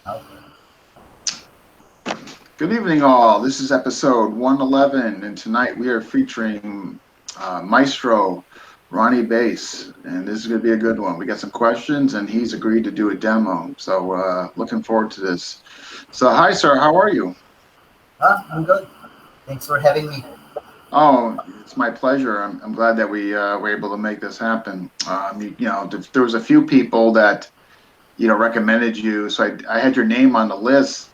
Okay. Good evening, all. This is episode 111, and tonight we are featuring Maestro Ronnie Bass, and this is going to be a good one. We got some questions, and he's agreed to do a demo, so looking forward to this. So, hi, sir. How are you? I'm good. Thanks for having me. Oh, it's my pleasure. I'm glad that we were able to make this happen. There was a few people that recommended you, so I had your name on the list,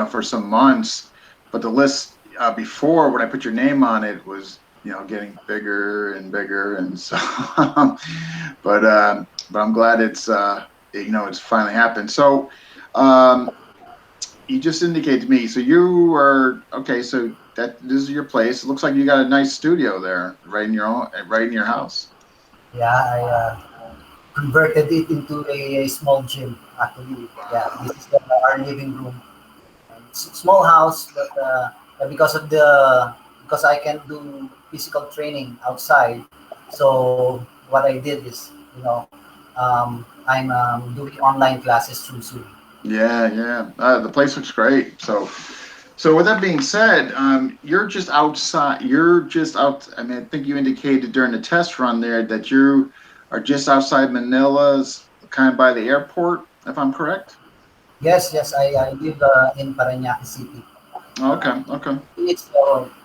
for some months, but the list before when I put your name on it was getting bigger and bigger, and so but I'm glad it's finally happened. So um, you just indicated to me, so you are okay. So that this is your place. It looks like you got a nice studio there, right in your house. Yeah, I converted it into a small gym. Actually, yeah, this is our living room. It's a small house, but because I can do physical training outside, so what I did is, I'm doing online classes through Zoom. Yeah, yeah. The place looks great. So with that being said, you're just outside. You're just out. I mean, I think you indicated during the test run there that you are just outside Manila's, kind of by the airport, if I'm correct. Yes, I live in Parañaque City. Okay, okay. It's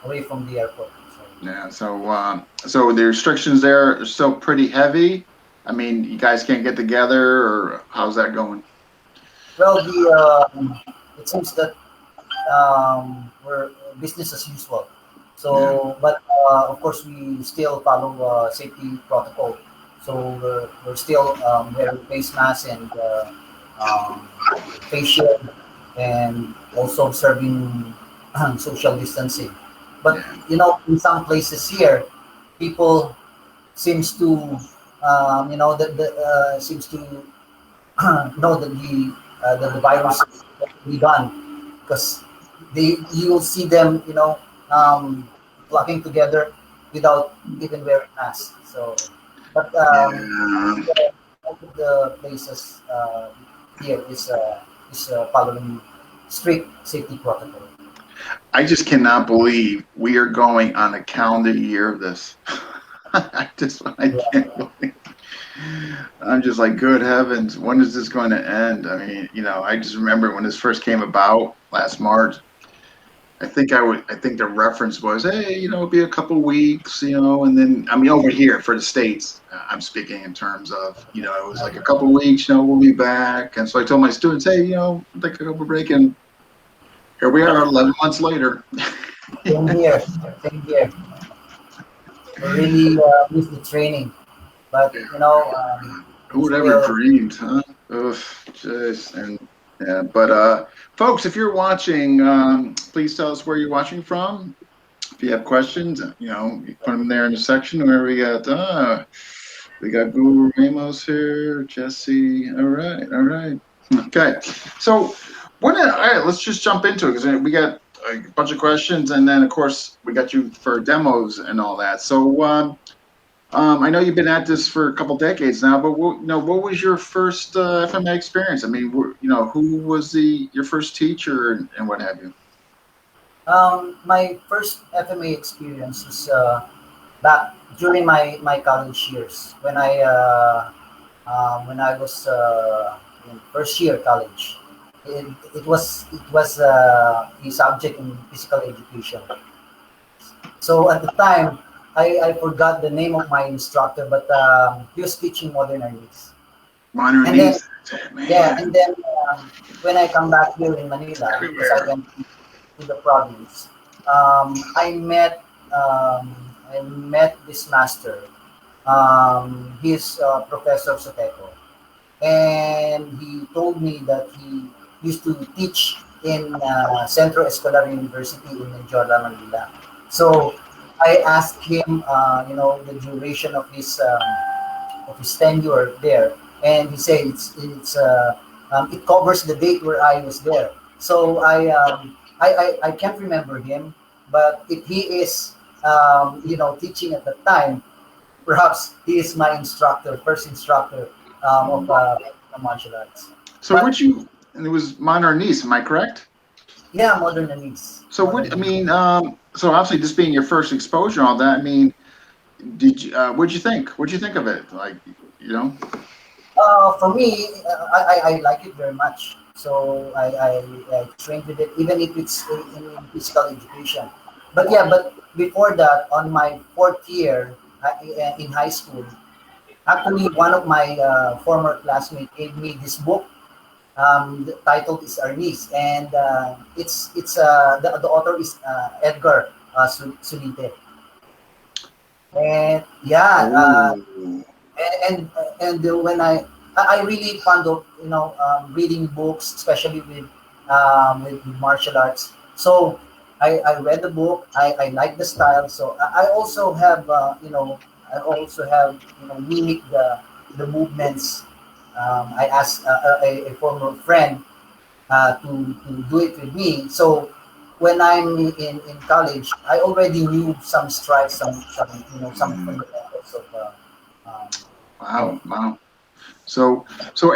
away from the airport. So. Yeah. So the restrictions there are still pretty heavy. I mean, you guys can't get together, or how's that going? Well, it seems that we're business as usual. Yeah. So, but of course, we still follow safety protocol. So we're still wearing face masks and um, face shield, and also observing social distancing. But Yeah. in some places here, people seems to that seems to know that the virus will be gone because you will see them flocking together without even wearing masks. So, but Yeah. most of the places here is following strict safety protocol. I just cannot believe we are going on a calendar year of this. I can't Yeah, believe. I'm just like, good heavens, when is this going to end? I mean, I just remember when this first came about last March. I think the reference was, hey, it'll be a couple weeks, and then I mean, over here for the states, I'm speaking in terms of, it was like a couple weeks, we'll be back, and so I told my students, hey, take a couple break, and here we are, 11 months later. same here, same here. We really miss the training, but Who we would ever still. dreamed, huh? Ugh, just and yeah, but folks, if you're watching, please tell us where you're watching from. If you have questions, you put them there in the section where we got Guru Ramos here, Jesse. All right, all right. Okay, so all right, let's just jump into it because we got a bunch of questions, and then of course we got you for demos and all that. So I know you've been at this for a couple decades now, but what was your first FMA experience? I mean, who was your first teacher and what have you? My first FMA experience was back during my college years when I was in first year college. It was a subject in physical education. So at the time, I forgot the name of my instructor, but he was teaching modern Chinese. Modern And then East, yeah, man, and then when I come back here in it's Manila, because I everywhere. went to the province, um, I met um, I met this master. He's Professor Soteco, and he told me that he used to teach in Centro Escolar University in Menjola, Manila. So I asked him, the duration of his tenure there, and he said it covers the date where I was there. So I can't remember him, but if he is teaching at the time, perhaps he is my instructor, first instructor of martial arts. So But and it was Monarnese. Am I correct? Yeah, modern needs. So what I mean, so obviously this being your first exposure, all that. I mean, did you? What'd you think? What'd you think of it? Like, you know? For me, I like it very much. So I trained with it, even if it's in physical education. But yeah, but before that, on my fourth year in high school, actually one of my former classmates gave me this book. The title is Arnis, and the author is Edgar Sulite. And yeah, Oh, and when I really fond of reading books, especially with martial arts. So I read the book. I like the style. So I also have I also have mimic the movements. I asked a former friend to do it with me. So when I'm in college, I already knew some strikes, some some mm, fundamentals um, of wow, wow. So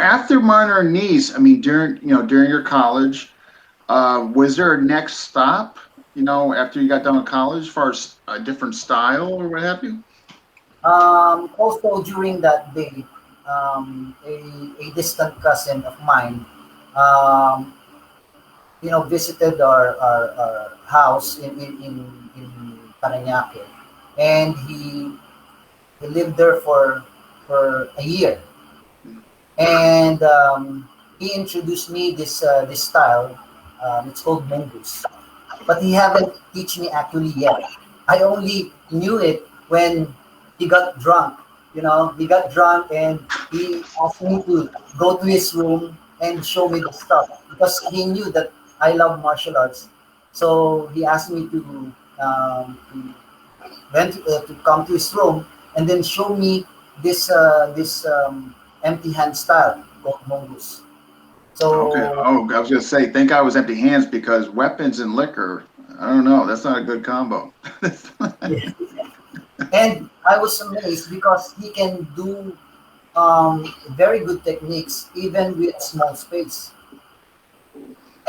after Monarnese, I mean, during your college, was there a next stop? After you got done with college, as far as a different style or what have you? Also, during that day, a distant cousin of mine, um, visited our house in Parañaque, and he lived there for a year, and he introduced me this style. It's called Mongoose, but he haven't teach me actually yet. I only knew it when he got drunk. He got drunk and he asked me to go to his room and show me the stuff because he knew that I love martial arts. So he asked me to come to his room and then show me this empty hand style called mongoose. Okay. So Oh, I was gonna say, thank God it was empty hands because weapons and liquor, I don't know, that's not a good combo. and I was amazed because he can do very good techniques even with small space.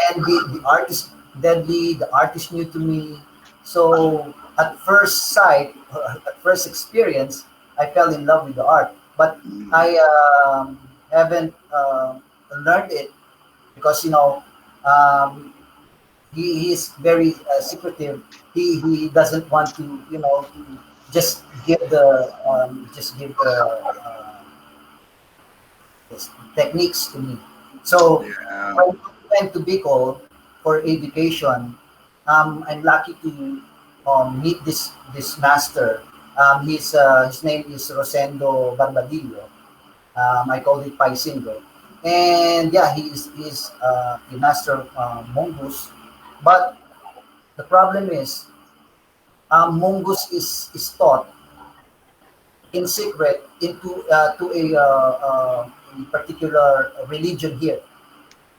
And the art is deadly. The art is new to me. So at first sight, at first experience, I fell in love with the art. But Mm. I haven't learned it because um, he is very secretive. He doesn't want to to just give the yes, techniques to me. So Yeah. when I went to Bicol for education, I'm lucky to meet this master. His name is Rosendo Barbadillo. I call it Paisindo. And yeah, he's the master of Mongoose. But the problem is, Mongoose is taught in secret into to a particular religion here.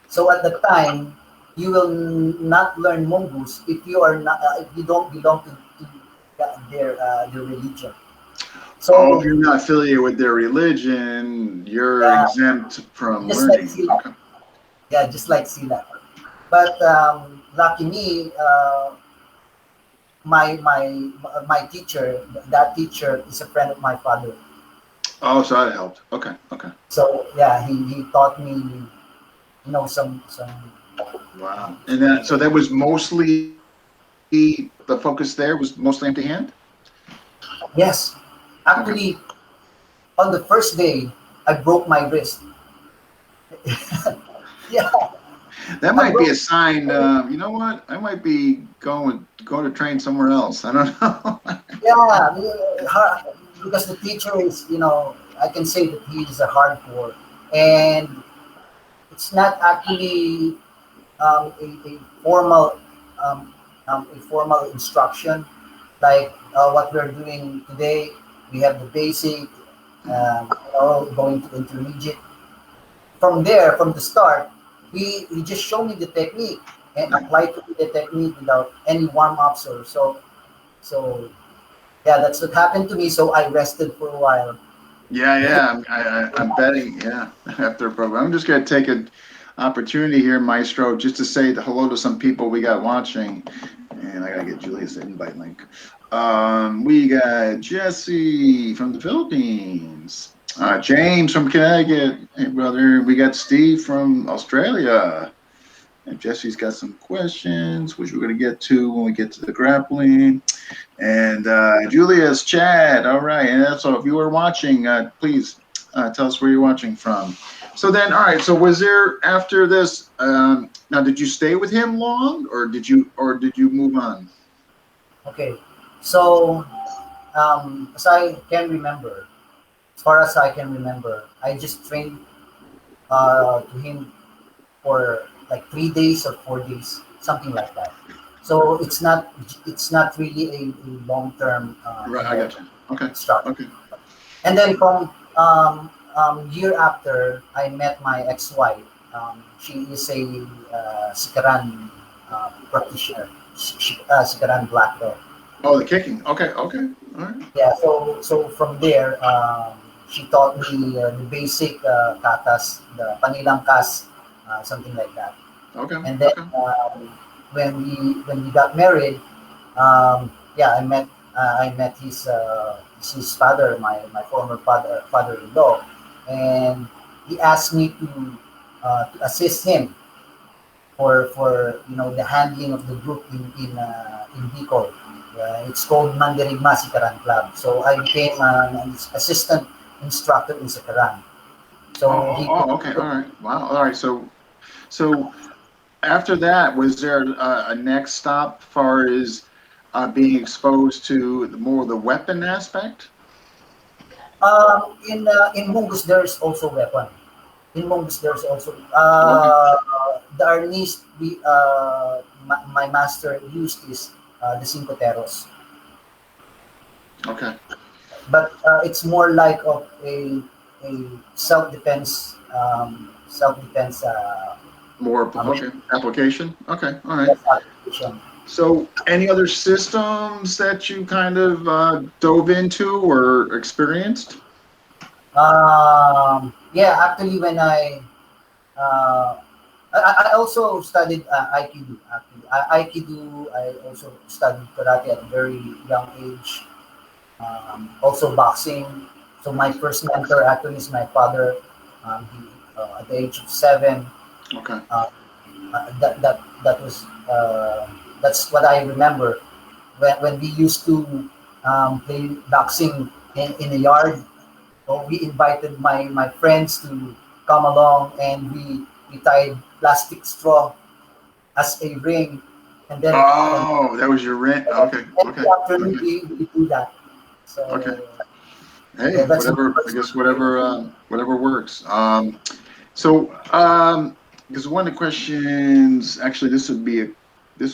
So at the time, you will not learn mongoose if if you don't belong to their religion. Oh, if So you're not affiliated with their religion, you're uh, exempt from just like learning. sila, Okay. yeah, just like sila. But lucky me, my teacher, that teacher is a friend of my father. Oh, so that helped. Okay. Okay. So yeah, he taught me, some Wow. And so that was mostly the focus there was mostly empty hand? yes. Okay. Actually, on the first day, I broke my wrist. Yeah, That I might be a broke. sign. You know what? I might be going to train somewhere else. I don't know. Yeah, because the teacher is, I can say that he is a hardcore, and it's not actually a formal instruction like what we're doing today. We have the basic, going to intermediate. From there, from the start, he just showed me the technique and Yeah. applied to me the technique without any warm ups or so. So yeah, that's what happened to me. So I rested for a while. Yeah, yeah. I'm betting. Yeah, after a program, I'm just gonna take opportunity here, Maestro, just to say hello to some people we got watching. And I gotta get Julia's invite link. We got Jesse from the Philippines, James from Connecticut, hey brother. We got Steve from Australia, and Jesse's got some questions, which we're gonna get to when we get to the grappling. And Julia's Chad. All right, and so if you were watching, please tell us where you're watching from. So then, all right. So was there after this? Now, did you stay with him long, or did you move on? Okay. So, as I can remember, as far as I can remember, I just trained to him for like 3 days or 4 days, something like that. So it's not really a long term Right, I got you. Okay, instruction. okay. And then from year after, I met my ex-wife. She is a Sikaran practitioner, Sikaran black belt. Oh, the kicking. Okay, okay. All right. Yeah, so from there, she taught me the basic katas, the panilangkas, something like that. Okay, And then okay. when we got married, yeah, I met his father, my former father-in-law, and he asked me to assist him for the handling of the group in Bicol. It's called Mandirigma Sikaran Club. So I became an assistant instructor in Sikaran. Oh, So oh, he oh, okay. All right. Wow. All right. So after that, was there a next stop far as being exposed to more of the weapon aspect? in Mungus there's also weapon. In Monks, there's also Okay. the arnis my master used is the cinco teros, Okay. but it's more like of a self defense mission. Okay. Application. Okay. All right. Yes, application. So, any other systems that you kind of dove into or experienced? Yeah, actually, when uh, I also studied Aikido. Actually, Aikido. I also studied karate at a very young age. Also boxing. So my first mentor actually is my father. At the age of 7, Okay. uh, that was that's what I remember when we used to play boxing in the yard. So we invited my friends to come along, and we tied plastic straw as a ring, and then Oh, that was your rent. Okay. Okay. every afternoon Okay. we do that. Okay. So yeah, Hey, that's my whatever. I first guess memory. whatever works. So, because one of the questions, actually, this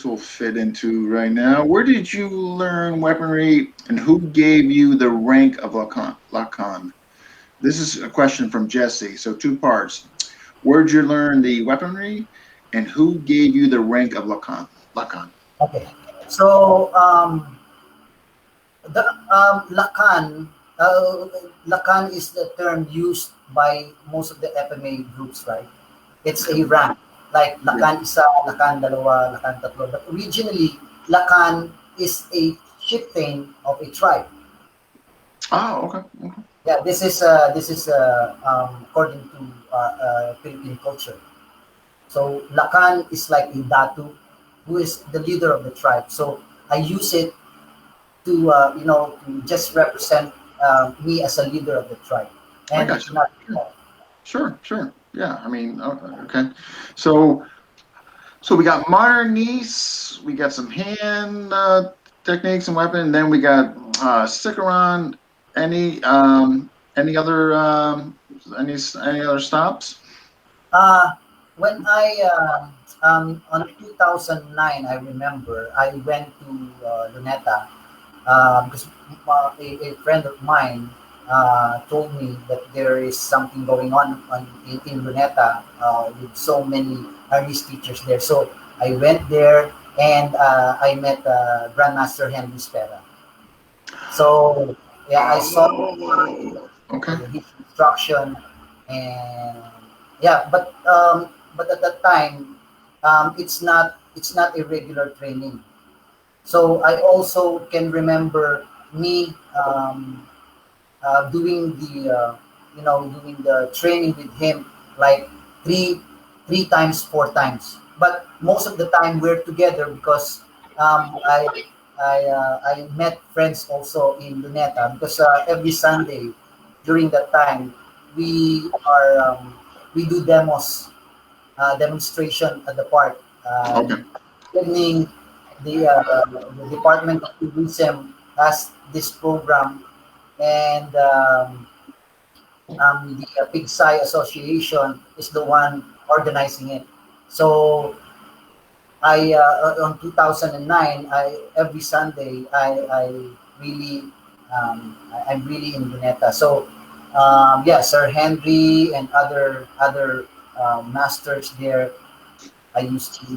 will fit into right now. Where did you learn weaponry, and who gave you the rank of Lacan? This is a question from Jesse. So two parts. Where did you learn the weaponry, and who gave you the rank of Lacan? Lacan. Okay. So the Lacan is the term used by most of the FMA groups, right? It's Okay. a rank. Like Yeah. Lacan isa, Lacan dalawa, Lacan tatlo. But originally, Lacan is a chieftain of a tribe. Oh, okay. Okay. Yeah, this is according to Philippine culture. So Lacan is like a datu, who is the leader of the tribe. So I use it to just represent me as a leader of the tribe, I and got you. not Sure. Sure. Sure. Yeah. I mean, okay. So. So we got modern niece, we got some hand techniques and weapon, and then we got stick around. Any other any other stops? when I on 2009, I remember I went to Luneta because a friend of mine told me that there is something going in Luneta with so many Irish teachers there. So I went there, and I met Grandmaster Henry Spera. So yeah, I saw Oh, okay. his instruction, and yeah, but but at that time, it's not a regular training. So I also can remember me doing doing the training with him like three three times, four times. But most of the time we're together because um, I I met friends also in Luneta because every Sunday during that time we are we do demonstration at the park. Okay. Evening, the Department of Tourism has this program, and the Pigsai Association is the one organizing it. So on 2009, every Sunday really I'm really in Luneta. So yeah, Sir Henry and other masters there. I used to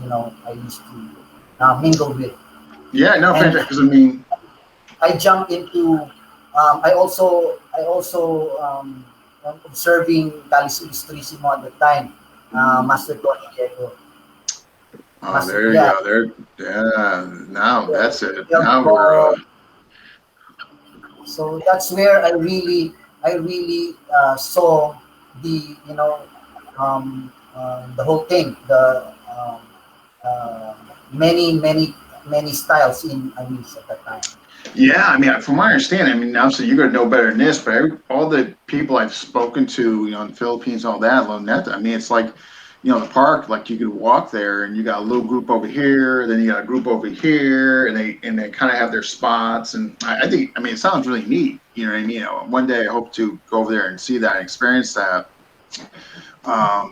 mingle with, Yeah, no, and fantastic. Because I mean, I jump into. I also observing Calis Ilustrisimo at the time, mm, Master Tony Diego. oh, Master, there you yeah, go. There, yeah. Now yeah, that's it. yeah, Now we're. ball. So that's where I really saw the whole thing, the uh, many styles in Amis at that time. Yeah, I mean, from my understanding, I mean, obviously you're gonna know better than this, but all the people I've spoken to, in the Philippines, all that, Loneta, I mean, it's like, the park, like you could walk there and you got a little group over here, then you got a group over here, and they kind of have their spots, and I think, I mean, it sounds really neat. You know what I mean? One day I hope to go over there and see that, and experience that.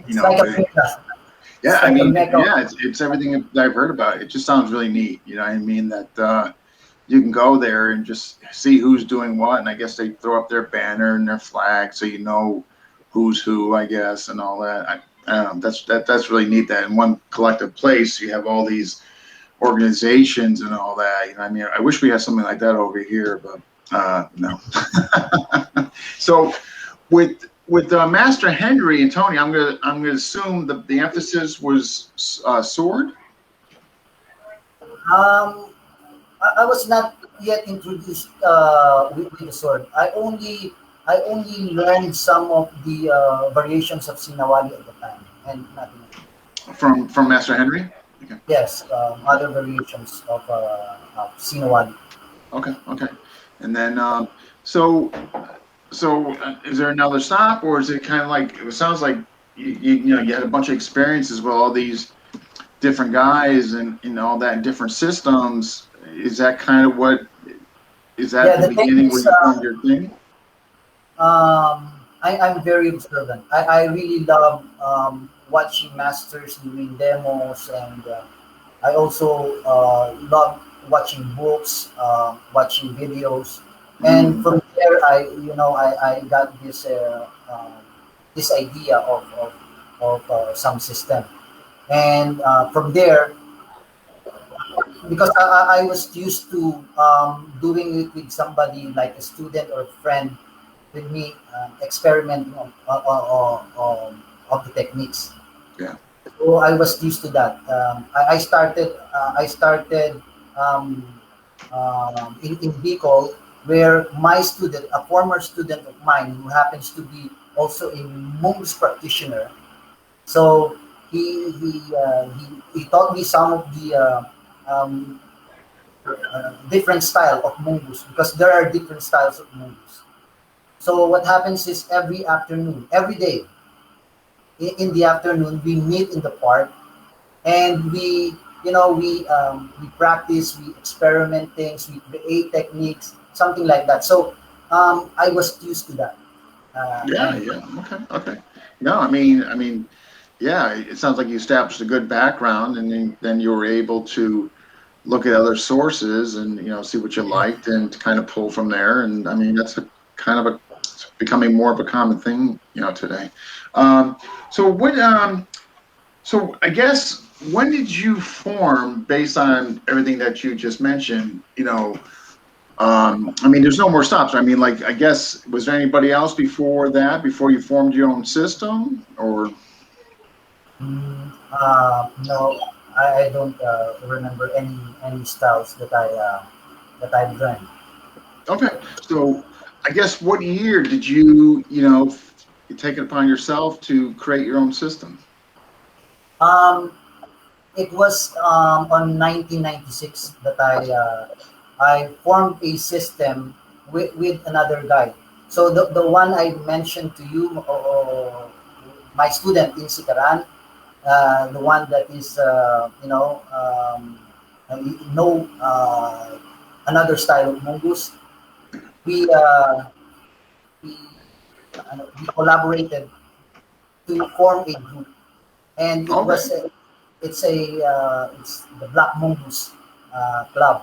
It's like a But mecca. yeah, It's I like a mean, mecca. yeah, it's everything that I've heard about. It just sounds really neat. You know what I mean? That. You can go there and just see who's doing what. And I guess they throw up their banner and their flag so you know who's who, I guess, and all that. I don't know. That's really neat that in one collective place you have all these organizations and all that. I mean, I wish we had something like that over here, but no. So with Master Henry and Tony, I'm gonna assume the emphasis was sword. I was not yet introduced with the sword. I only learned some of the variations of Sinawali at the time, and nothing else. From Master Henry. Okay. Yes, other variations of Sinawali. Okay, okay. And then, so, is there another stop, or is it kind of like it sounds like you had a bunch of experiences with all these different guys and all that different systems. Is that kind of what is that Yeah, the the thing beginning where is, you formed your thing? I'm very observant. I really love watching masters doing demos, and I also love watching books, watching videos, and Mm, from there, I got this idea of some system, and from there, because I was used to doing it with somebody like a student or friend with me, experimenting of the techniques. yeah. So I was used to that. I started um, in Bicol, where my student, a former student of mine, who happens to be also a Mungus practitioner. So he taught me some of the um, different style of Mungus, because there are different styles of Mungus. So what happens is every afternoon, every day in the afternoon, we meet in the park, and we practice, we experiment things, we create techniques, something like that. So I was used to that, Yeah, and yeah. Okay, okay. No, I mean, yeah. It sounds like you established a good background, and then you were able to look at other sources and see what you liked and to kind of pull from there. And I mean, that's a kind of a it's becoming more of a common thing, today. Um, so what? So I guess when did you form, based on everything that you just mentioned? I mean, there's no more stops. I mean, like, I guess, was there anybody else before that, before you formed your own system, or? No, I don't remember any styles that I've learned. Okay, so I guess what year did you take it upon yourself to create your own system? Um, it was on 1996 that I formed a system with another guy. So the one I mentioned to you, my student in Sikaran, the one that is no another style of mongoose. We we we collaborated to form a group, and Okay, it's the Black Mongoose Club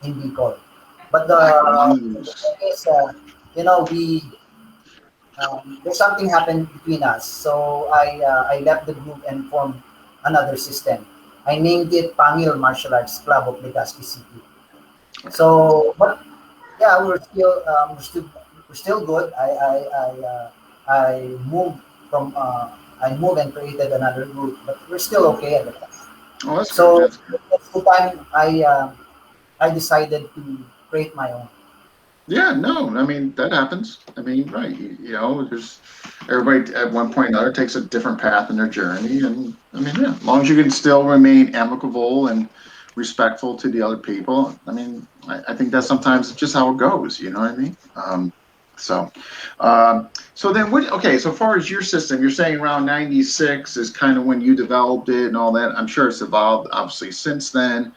in Bicol. But Black the Mongoose. thing is, we there's something happened between us. So I left the group and formed another system. I named it Pangil Martial Arts Club of Legazpi City. Okay. So, but yeah, we're still good. I moved from I moved and created another group, but we're still okay at the time. Oh, that's good. So That's good. that's the time I decided to create my own. Yeah, no, I mean that happens. I mean, right? There's everybody at one point or another takes a different path in their journey, and I mean, yeah, as long as you can still remain amicable and respectful to the other people, I mean, I think that's sometimes just how it goes. You know what I mean? So, so then what? Okay, so far as your system, you're saying around '96 is kind of when you developed it and all that. I'm sure it's evolved obviously since then.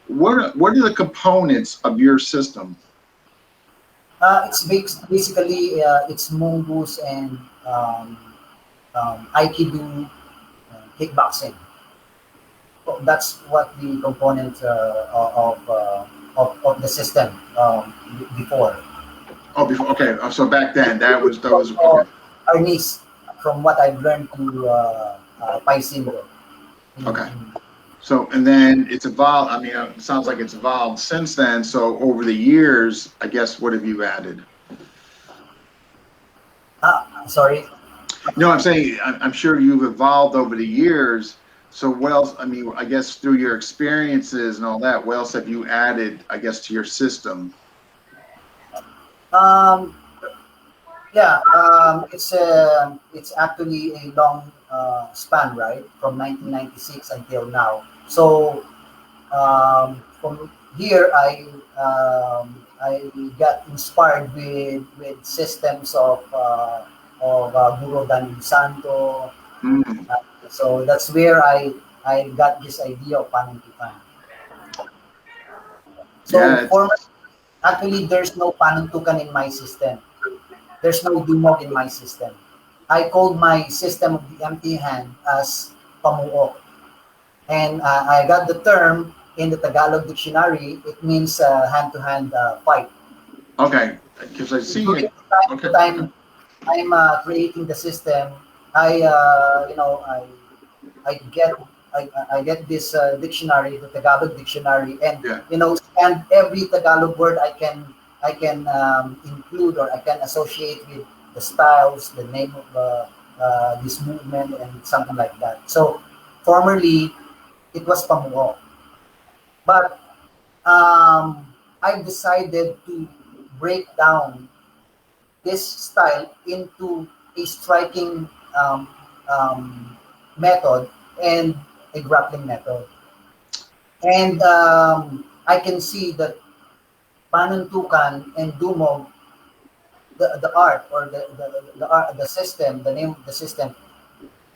What are the components of your system? Basically it's mongoose and aikido, kickboxing. So that's what the component of the system before. Oh, before, okay. So back then, that was From those. Okay, Arnis, from what I've learned to Paisindo. okay. In, So and then it's evolved. I mean, it sounds like it's evolved since then. So over the years, I guess what have you added? sorry. No, I'm saying I'm sure you've evolved over the years. So what else? I mean, I guess through your experiences and all that, what else have you added? I guess to your system. Um, yeah, it's actually a long span, right? From 1996 until now. So from here, I got inspired with systems of Guru Dan Santo. Mm, So that's where I got this idea of panuntukan. So yeah. for actually, there's no panuntukan in my system. There's no dumog in my system. I called my system of the empty hand as pamuok. And I got the term in the Tagalog dictionary. It means hand-to-hand fight. Okay. Because I see During it. the time Okay. that I'm creating the system, I you know I get I get this dictionary, the Tagalog dictionary, and Yeah. scan every Tagalog word I can include or I can associate with the styles, the name of this movement, and something like that. So formerly it was pamuo, but I've decided to break down this style into a striking method and a grappling method. And I can see that panuntukan and dumog, the art or the system, the name of the system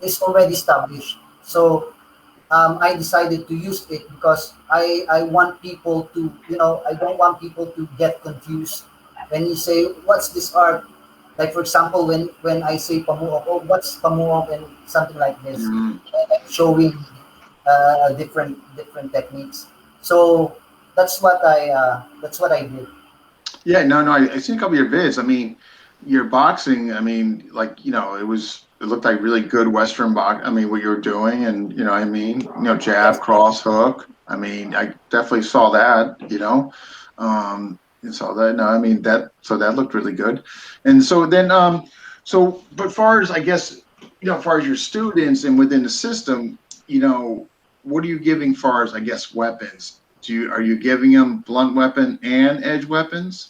is already established. So I decided to use it because I want people to, I don't want people to get confused when you say, what's this art? Like, for example, when I say pamuok, oh, what's pamuok and something like this, Mm. and showing different techniques. So that's what I did. Yeah, no, no. I seen a couple of your vids. I mean, your boxing. I mean, like it looked like really good Western box. I mean, what you were doing, and I mean, jab, Yes. cross, hook. I mean, I definitely saw that. And saw that. No, I mean that. So that looked really good. And so then, but far as I guess, as far as your students and within the system, you know, what are you giving far as, I guess, weapons? Are you giving them blunt weapon and edge weapons?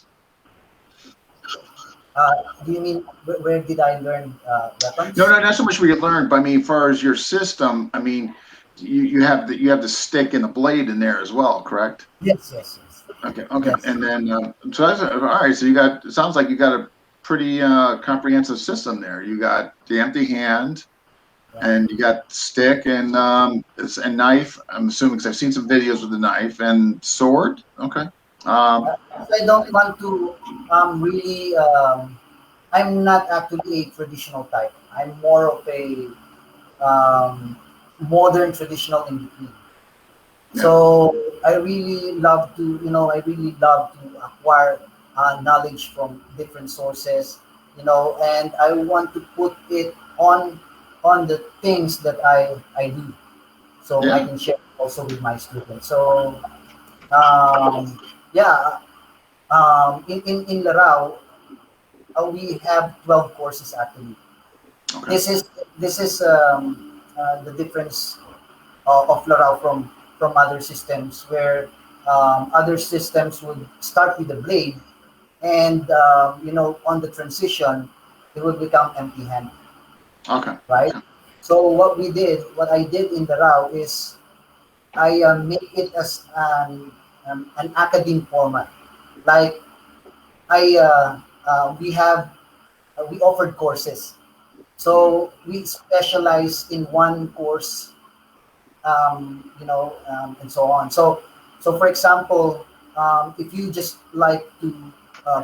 Do you mean where did I learn No, weapons? no, not so much where you learn, but I mean, as far as your system, I mean, you have the stick and the blade in there as well, correct? Yes, yes, yes, Okay, okay, yes. and then so that's all right. So you got, it sounds like you got a pretty comprehensive system there. You got the empty hand, Yeah. and you got stick and knife. I'm assuming because I've seen some videos with the knife and sword. Okay. Um, I don't want to really. I'm not actually a traditional type. I'm more of a um, modern traditional in between. yeah, So I really love to, I really love to acquire knowledge from different sources, and I want to put it on the things that I do, so I yeah. can share also with my students. So um, yeah, in Larao, we have 12 courses actually. Okay. This is the difference of Larao from other systems where other systems would start with the blade and on the transition it would become empty hand, Okay. right? Okay. So what I did in the RAW is I make it as an academic format. Like I we have we offered courses, Mhm. so we specialize in one course, and so on. So for example, if you just like to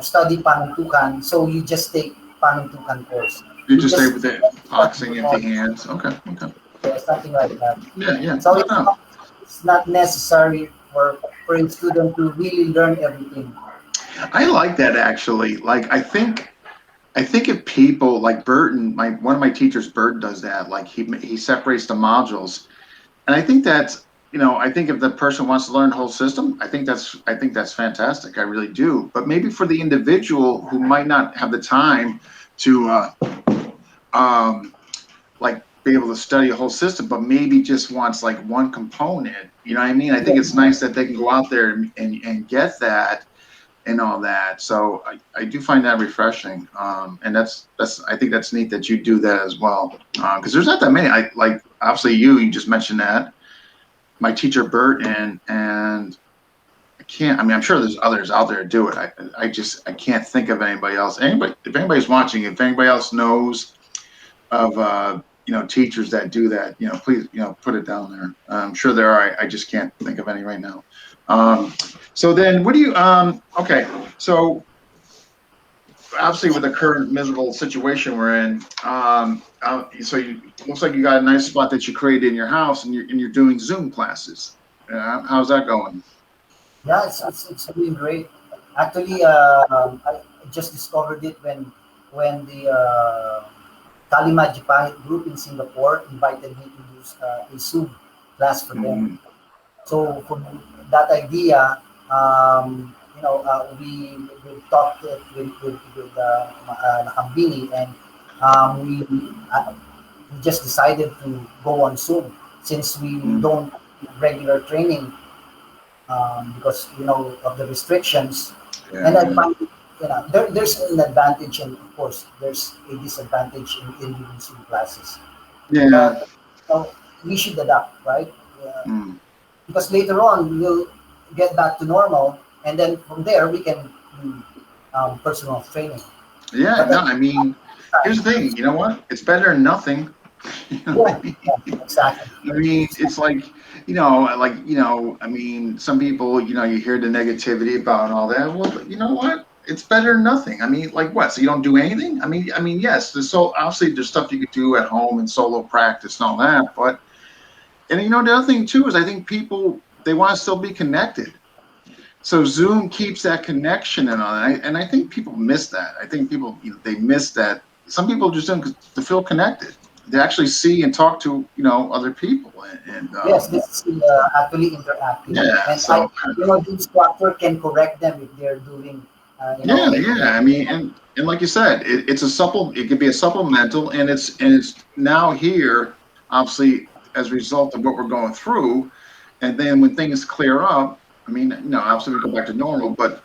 study panuntukan, so you just take panuntukan course. You You just stay just with it, study boxing, on empty hands. Okay. Okay. something like that. Yeah. Yeah. So No. No. it's not necessary for a student to really learn everything. I like that actually. Like I think if people like Burton, my one of my teachers, Burton, does that. Like he separates the modules, and I think that's, I think if the person wants to learn the whole system, I think that's fantastic. I really do. But maybe for the individual who might not have the time to um, like be able to study a whole system, but maybe just wants like one component. You know what I mean? I think it's nice that they can go out there and get that and all that. So I do find that refreshing, and that's I think that's neat that you do that as well. Because there's not that many. I like obviously you just mentioned that my teacher Bert and I can't. I mean, I'm sure there's others out there that do it. I just I can't think of anybody else. Anybody, if anybody's watching, if anybody else knows of teachers that do that, please put it down there. I'm sure there are. I just can't think of any right now. Um, so then, what do you? Okay, so obviously with the current miserable situation we're in, so you looks like you got a nice spot that you created in your house, and you're doing Zoom classes. How's that going? Yeah, it's doing great. Actually, I just discovered it when the Kalima Jipahit group in Singapore invited me to use a Zoom class for them. Mm, So from that idea, we talked it with Nakambini, and we just decided to go on Zoom since we mm, don't do regular training because of the restrictions. And yeah, I yeah, find there's an advantage, and of course there's a disadvantage in doing Zoom classes. yeah. But we should adapt, right? Mm. Because later on we'll get back to normal, and then from there we can do personal training. Yeah, But no, at I mean, the here's time, the thing. You know what? It's better than nothing. You know what yeah, I mean? yeah, exactly. I mean, it's like, I mean, some people, you hear the negativity about and all that. Well, but you know what? It's better than nothing. I mean, like what? So you don't do anything? I mean, yes. Obviously there's stuff you could do at home and solo practice and all that. But and the other thing too is I think people they want to still be connected. So Zoom keeps that connection and all that. And I think people miss that. I think people they miss that. Some people just don't to feel connected. They actually see and talk to other people and Yes, this is actually interactive, yeah. and So the instructor can correct them if they're doing Yeah, yeah. I mean, and like you said, it's a supple. It could be a supplemental, and it's now here, obviously, as a result of what we're going through. And then when things clear up, I mean, obviously we go back to normal, but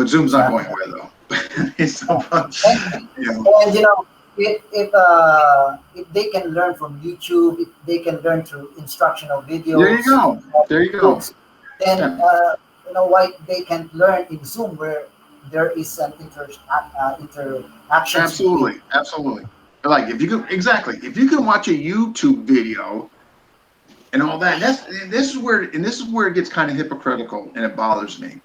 Zoom's not yeah. going away though. It's And, you know. and if they can learn from YouTube, if they can learn through instructional There you videos, go. There you go. books, then Yeah, why they can learn in Zoom where there is an interactions between. absolutely, absolutely. Like if you can watch a YouTube video and all that, this is where it gets kind of hypocritical and it bothers me.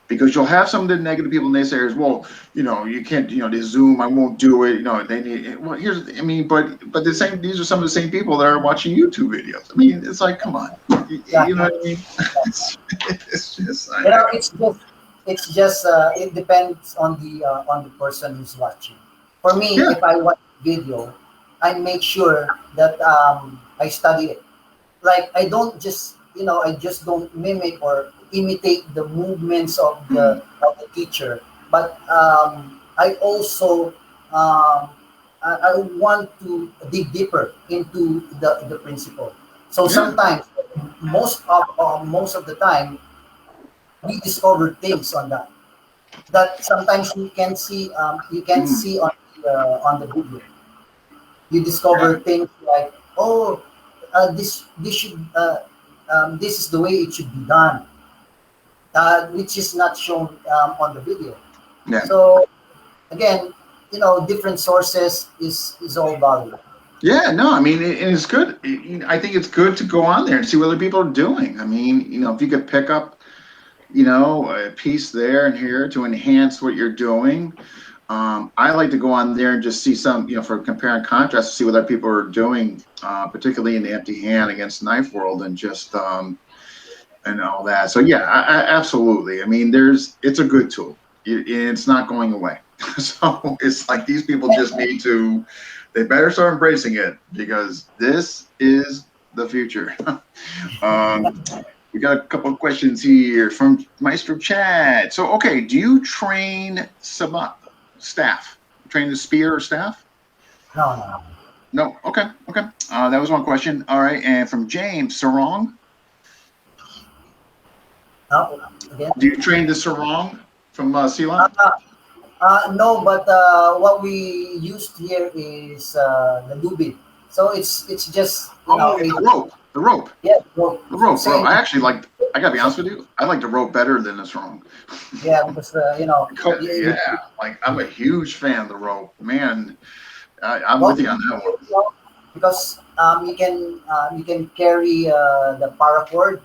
Because you'll have some of the negative people and naysayers, well, you can't, this Zoom, I won't do it. They need. Well, I mean, but these are some of the same people that are watching YouTube videos. I mean, it's like, come on, Yeah, you know what I mean? It's just, it depends on the person who's watching. For me, yeah, if I watch video, I make sure that I study it. Like I just don't mimic or imitate the movements mm, of the teacher, but I also I want to dig deeper into the principle. So yeah, sometimes, most of the time, we discover things on that sometimes you can mm, see on the video. You yeah, discover things like, oh, this is the way it should be done, which is not shown on the video. yeah. So again, different sources is all valuable. Yeah, no, I mean, it's good. I think it's good to go on there and see what other people are doing. I mean, if you could pick up, a piece there and here to enhance what you're doing. I like to go on there and just see some, for compare and contrast, to see what other people are doing, particularly in the empty hand against knife world, and just and all that. So yeah, absolutely. I mean, it's a good tool. It's not going away. So it's like these people just need to. They better start embracing it because this is the future. um, we got a couple of questions here from Maestro Chad. So, okay, do you train some staff? Train the spear or staff? No, no, no. No. Okay. Okay. That was one question. All right. And from James, sarong. Again. Do you train the sarong from Uh, Ceylon? no, but what we used here is the lubid. So it's just Oh, a the rope. The rope. yeah, well, The rope, bro. same. I actually like. I gotta be honest with you. I like the rope better than the sarong. Yeah, because Because, you, yeah, like I'm a huge fan of the rope, man. I'm well, with you on that one. because you can carry the paracord.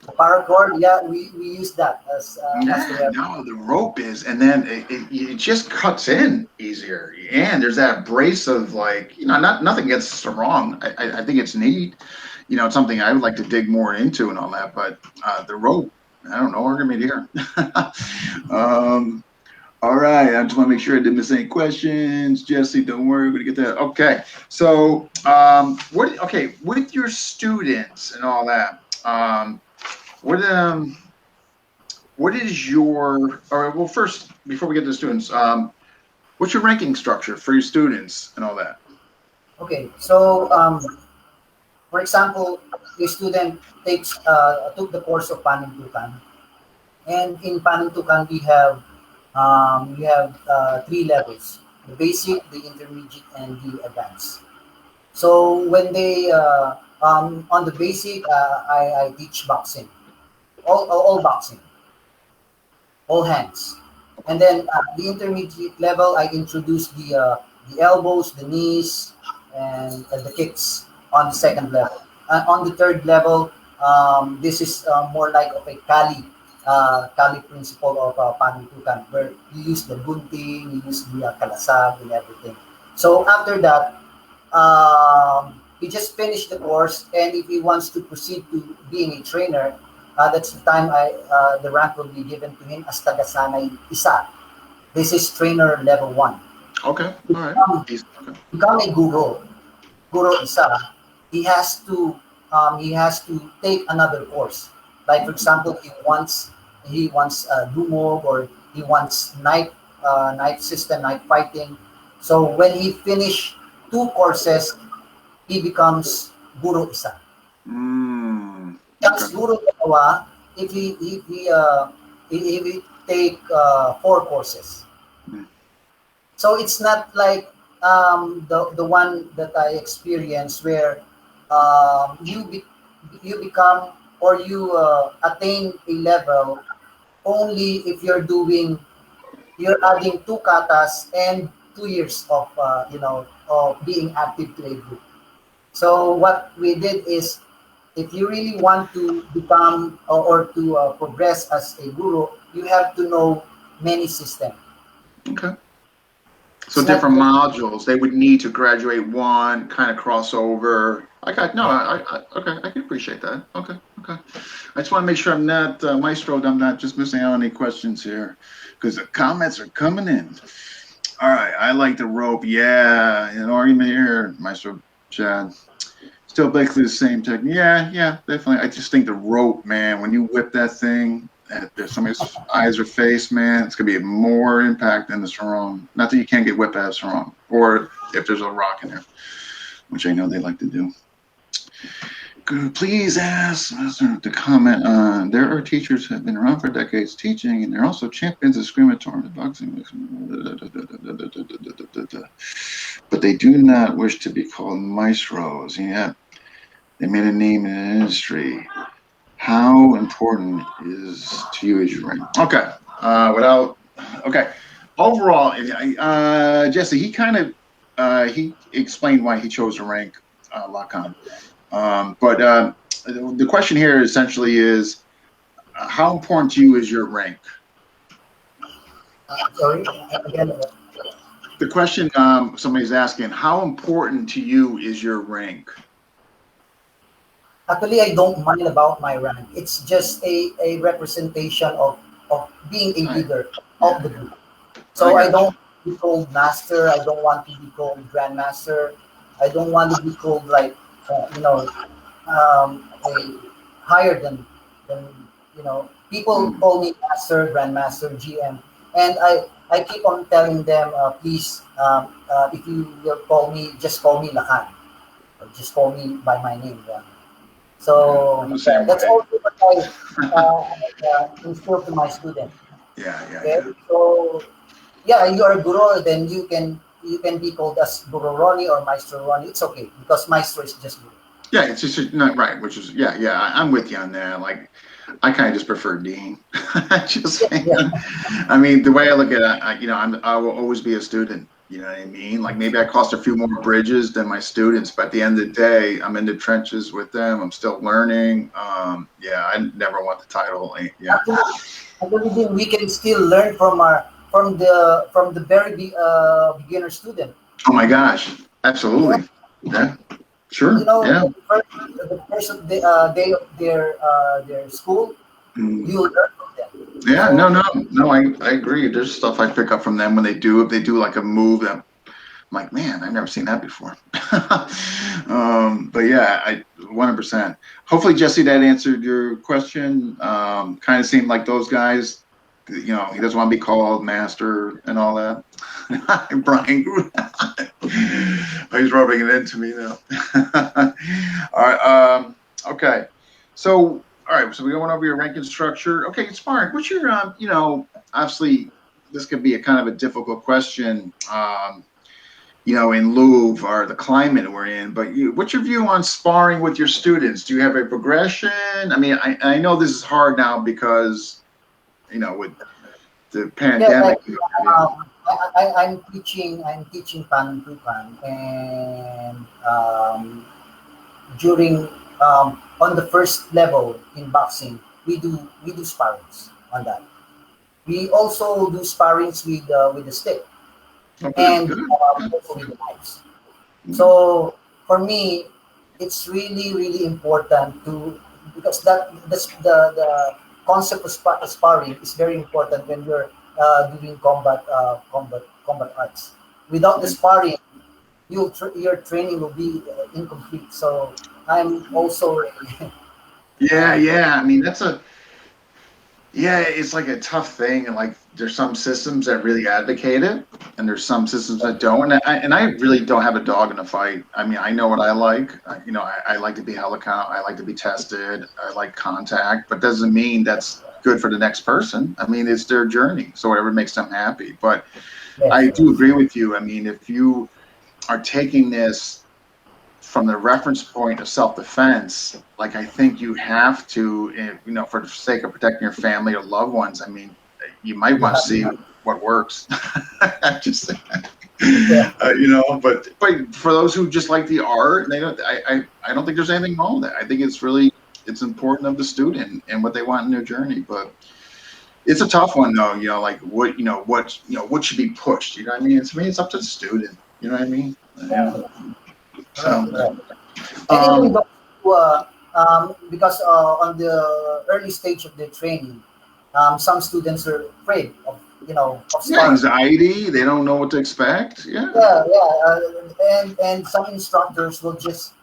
The paracord, yeah, we use that as the Yeah, weapon. no, the rope is, and then it just cuts in easier, and there's that brace of like, not nothing gets sarong. I think it's neat. It's something I would like to dig more into and all that, but the rope, I don't know. We're gonna meet here. um, all right, I just want to make sure I didn't miss any questions. Jesse, don't worry, we're gonna get that. Okay, so with your students and all that, what what is your, or well, first, before we get to the students, what's your ranking structure for your students and all that? Okay, so for example, a student took the course of Paningtukan, and in Paningtukan we have three levels: the basic, the intermediate, and the advanced. So when they on the basic, I teach boxing, all boxing, all hands, and then the intermediate level, I introduce the elbows, the knees, and the kicks on the second level. On the third level, this is more like of a Kali principle of Panitukan, where you use the gunting, you use the kalasag and everything. So after that, he just finished the course, and if he wants to proceed to being a trainer, that's the time the rank will be given to him as Tagasanay Isa. This is trainer level 1. Okay, all right. Um, Okay. become a guru Isa, he has to take another course. Like for example, he wants Lumog, or He wants night system, night fighting. So when he finish 2 courses, he becomes guru isa. Mm. Becomes Okay. guru dalawa if he take 4 courses. Mm. So it's not like the one that I experienced where you become or you attain a level only if you're adding 2 katas and 2 years of of being active to a group. So what we did is, if you really want to become or to progress as a guru, you have to know many systems. Okay. So It's not different just modules, they would need to graduate one, kind of cross over. I got no. yeah. Okay. I can appreciate that. Okay. Okay. I just want to make sure I'm not Maestro. I'm not just missing out on any questions here, because the comments are coming in. All right. I like the rope. Yeah. An argument here, Maestro Chad. Still basically the same technique. Yeah. Yeah. Definitely. I just think the rope, man. When you whip that thing at somebody's eyes or face, man, it's gonna be more impact than the sarong. Not that you can't get whipped out of sarong, or if there's a rock in there, which I know they like to do. Please ask to comment on. There are teachers who have been around for decades teaching, and they're also champions of discriminatory boxing. But they do not wish to be called maestros, and yet they made a name in the industry. How important is to you as your rank? Okay. Without. Okay. Overall, Jesse, he kind of he explained why he chose to rank Lacan. But the question here essentially is, how important to you is your rank? Sorry again. The question somebody's asking, how important to you is your rank? Actually, I don't mind about my rank. It's just a representation of being a Right. leader Yeah, of the group. I So I got you. don't want to be called master. I don't want to be called grandmaster. I don't want to be called like a higher than people Mm. call me master, grandmaster, GM, and I keep on telling them, please, if you will call me, just call me Lahan, or just call me by my name. Yeah. Yeah, So I'm the yeah, same that's way. also what I instill to my student. Yeah, yeah, Okay, yeah. so yeah, you are guru, then you can be called as Guru Ronnie or Maestro Ronnie. It's okay because Maestro is just guru. Yeah, it's just not right, which is yeah, yeah. I'm with you on that. Like, I kind of just prefer Dean. Just Yeah, saying. yeah, I mean, the way I look at it, I will always be a student. You know what I mean? Like maybe I crossed a few more bridges than my students, but at the end of the day, I'm in the trenches with them. I'm still learning. Yeah, I never want the title. Yeah. actually, actually, then we can still learn from the very beginner student. Oh my gosh. Yeah, Absolutely. Yeah. Sure. Yeah. the first day of their school, Mm. you learn from them. Yeah. No. So No. No. I agree. There's stuff I pick up from them when they do. If they do like a move that I'm like, man, I've never seen that before. But yeah, I 100%. Hopefully, Jesse, that answered your question. Kind of seemed like those guys. He doesn't want to be called master and all that. Brian, he's rubbing it into me now. All right. Okay. So, all right. So we're going over your ranking structure. Okay, Spark, what's your, obviously, this could be a kind of a difficult question. In lieu of or the climate we're in. But what's your view on sparring with your students? Do you have a progression? I mean, I know this is hard now because with the yeah, pandemic. I'm teaching Pantukan, and during on the first level in boxing, we do sparrings on that. We also do sparrings with the stick Oh, good, and good. also with the knives. Mm. So for me, it's really really important to, because the concept of sparring is very important when you're doing combat arts. Without the sparring, your training will be incomplete. So I'm also Yeah, uh, yeah. I mean, Yeah, it's like a tough thing, and like there's some systems that really advocate it, and there's some systems that don't. And I really don't have a dog in the fight. I mean, I know what I like. I like to be held accountable. I like to be tested. I like contact, but doesn't mean that's good for the next person. I mean, it's their journey, so whatever makes them happy. But Yes, I do yes. agree with you. I mean, if you are taking this from the reference point of self-defense, like I think you have to, for the sake of protecting your family or loved ones. I mean, you might You want to have, see what works. Just, yeah, but for those who just like the art, they don't. I don't think there's anything wrong with that. I think it's important of the student and what they want in their journey. But it's a tough one though. Like what should be pushed. You know what I mean? To me, it's up to the student. You know what I mean? correct, So. correct. And in Um, regards to, because on the early stage of the training, some students are afraid of, of Yeah, sparring. anxiety. They don't know what to expect. Yeah. Yeah, yeah, and some instructors will just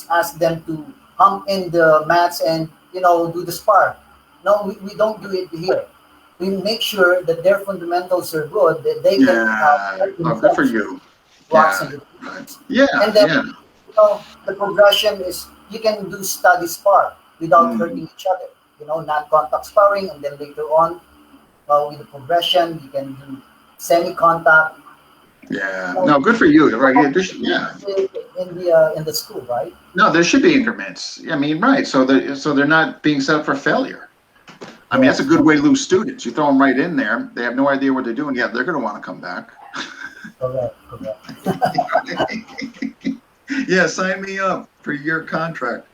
ask them to hump in the mats and do the spar. No, we don't do it here. We make sure that their fundamentals are good, that they can Yeah. fight Oh, good for themselves with you. rocks Yeah. and the Right. trees. Yeah. And then Yeah. the progression is you can do study spar without Mm, hurting each other. Non-contact sparring, and then later on, with the progression, you can do semi-contact. yeah. No, good for you. Right. Yeah. Yeah. In the school, right? No, there should be increments. I mean, right. So they're not being set up for failure. I mean, that's a Yes, good yes, way to lose students. You throw them right in there. They have no idea what they're doing. Yeah, they're going to want to come back. correct, correct. Yeah, sign me up for your contract.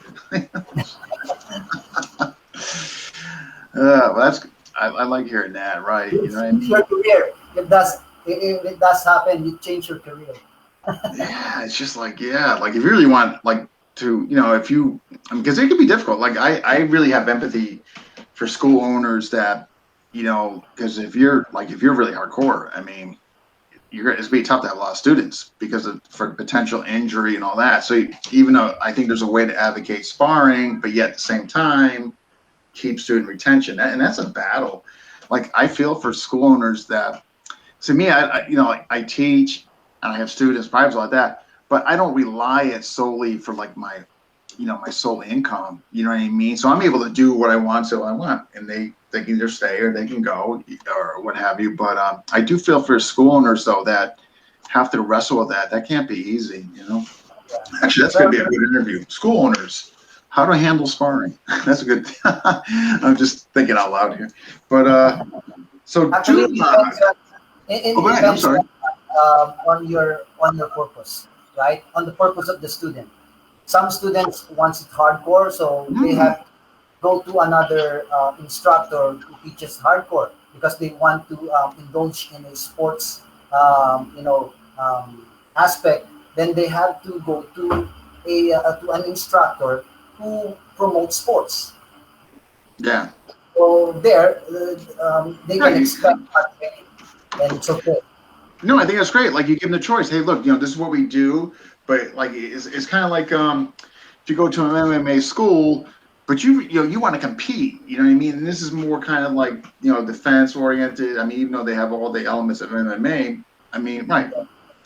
Well, I like hearing that. Right. You know what I It's your mean? career. If it does happen, you change your career. Yeah, it's just like, yeah, like if you really want like to, if you, because it can be difficult. Like I really have empathy for school owners that, because if you're really hardcore, I mean, it's gonna be tough to have a lot of students because for potential injury and all that. So even though I think there's a way to advocate sparring, but yet at the same time keep student retention, and that's a battle. Like I feel for school owners that, to me, I teach and I have students, vibes like that, but I don't rely it solely for like my sole income. You know what I mean? So I'm able to do what I want, so I want, and they can either stay or they can go or what have you. But I do feel for school owners though that have to wrestle with that. That can't be easy. Yeah. Actually, that's going Well, to be a good interview. School owners, how to handle sparring. That's a good. I'm just thinking out loud here, but so actually, do. it depends Oh, it go ahead. I'm depends sorry. on your purpose, right? On the purpose of the student. Some students wants it hardcore, so they Mm, have to go to another instructor who teaches hardcore because they want to indulge in a sports, aspect. Then they have to go to an instructor who promotes sports. yeah. So there, they can Right. expect hard training, and it's okay. No, I think that's great. Like you give them the choice. Hey, look, this is what we do, but like it's kind of like if you go to an MMA school, but you want to compete. You know what I mean? And this is more kind of like defense oriented. I mean, even though they have all the elements of MMA, I mean, right?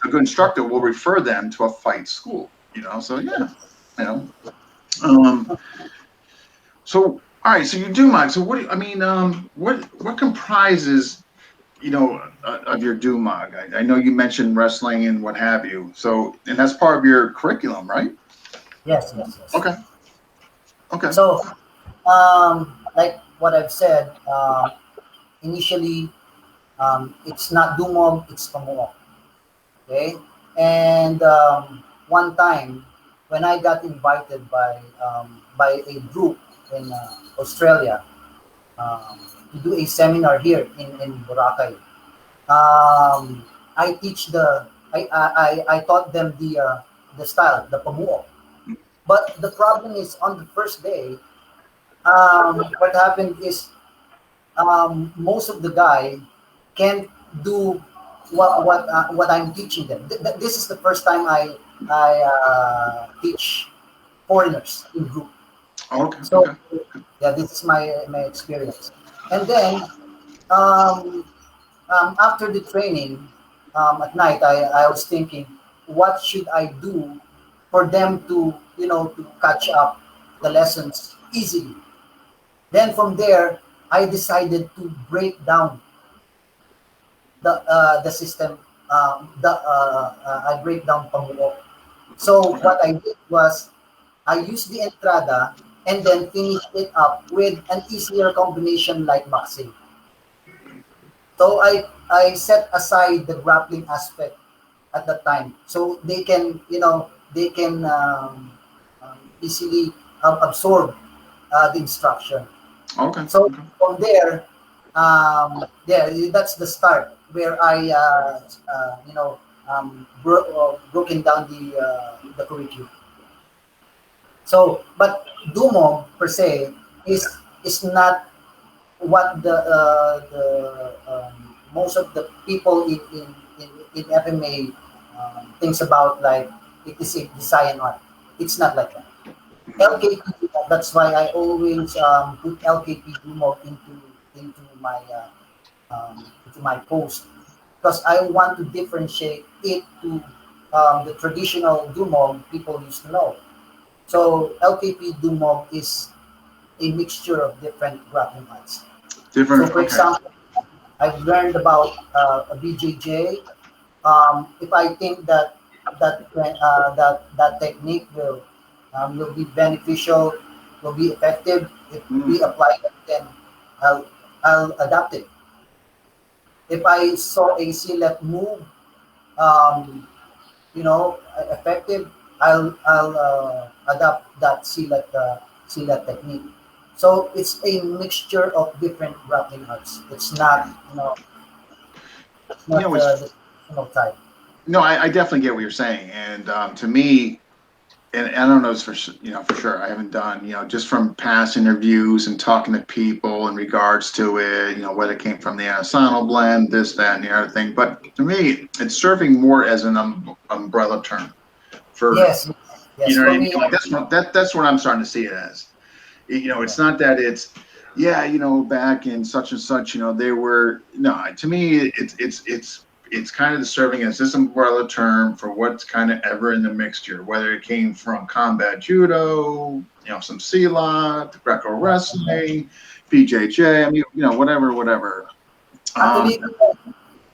A good instructor will refer them to a fight school. So yeah, you know. Um, so all right, so you do, Mike. So what do you, I mean? What comprises of your DUMOG? I know you mentioned wrestling and what have you. So, and that's part of your curriculum, right? Yes, yes, yes. Okay. Okay. So, like what I've said, initially, it's not Dumog, it's Pamuok. Okay, and one time when I got invited by a group in Australia um, to do a seminar here in Boracay. I teach I taught them the style, the pamuo. But the problem is on the first day, what happened is most of the guy can't do what I'm teaching them. This is the first time I teach foreigners in group. Okay. So Okay. yeah, this is my experience. And then um, after the training at night, I was thinking, what should I do for them to to catch up the lessons easily. Then from there, I decided to break down the system. I break down pamuok. So Okay. what I did was I used the entrada and then finished it up with an easier combination like boxing. So I set aside the grappling aspect at that time, so they can they can easily absorb the instruction. Okay. So Okay. from there, yeah, that's the start where I broken down the curriculum. So, but Dumo per se is not what the most of the people in FMA thinks about, like it is a design art. It's not like that. Mm. LKP, that's why I always put LKP Dumo into my post, because I want to differentiate it to the traditional Dumog people used to know. So LKP Dumog is a mixture of different grappling arts. So Different. for Okay. example, I've learned about a BJJ. If I think that technique will be beneficial, will be effective, if we Mm. apply it, then I'll I'll adapt it. If I saw a select move, um, effective, I'll adapt that select technique. So it's a mixture of different grappling arts. It's not, it's You not know, it's the traditional type. no. I definitely get what you're saying, and to me, and I don't know this for for sure. I haven't done just from past interviews and talking to people in regards to it. Whether it came from the Asano blend, this, that, and the other thing. But to me, it's serving more as an umbrella term for Yes, you yes. know what For I mean. me, Like that's what I'm starting to see it as. yeah. It's not that it's yeah, back in such and such, they were no. To me, it's kind of serving as this umbrella term for what's kind of ever in the mixture, whether it came from combat judo, some Silat, Greco wrestling, BJJ. I mean, whatever, whatever. Um, Actually,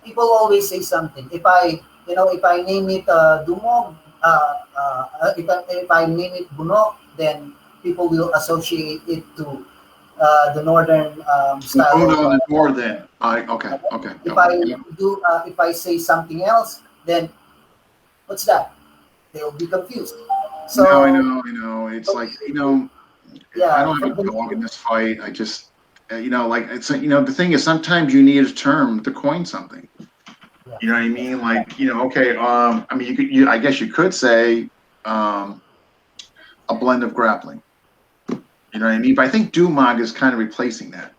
people always say something. If I name it Dumog, if I name it Bunok, then people will associate it to the northern oh style of. no, there's more than I. Okay, okay, If okay. I Yeah. if I say something else, then what's that? They'll be confused. No, I So know, I know. It's for like me, I yeah, don't for have a the dog in this fight. I just, like it's like, the thing is sometimes you need a term to coin something. yeah, You know what I yeah, mean? Like, okay, I mean, I guess you could say, um, a blend of grappling. You know what I mean? But I think Dumog is kind of replacing that,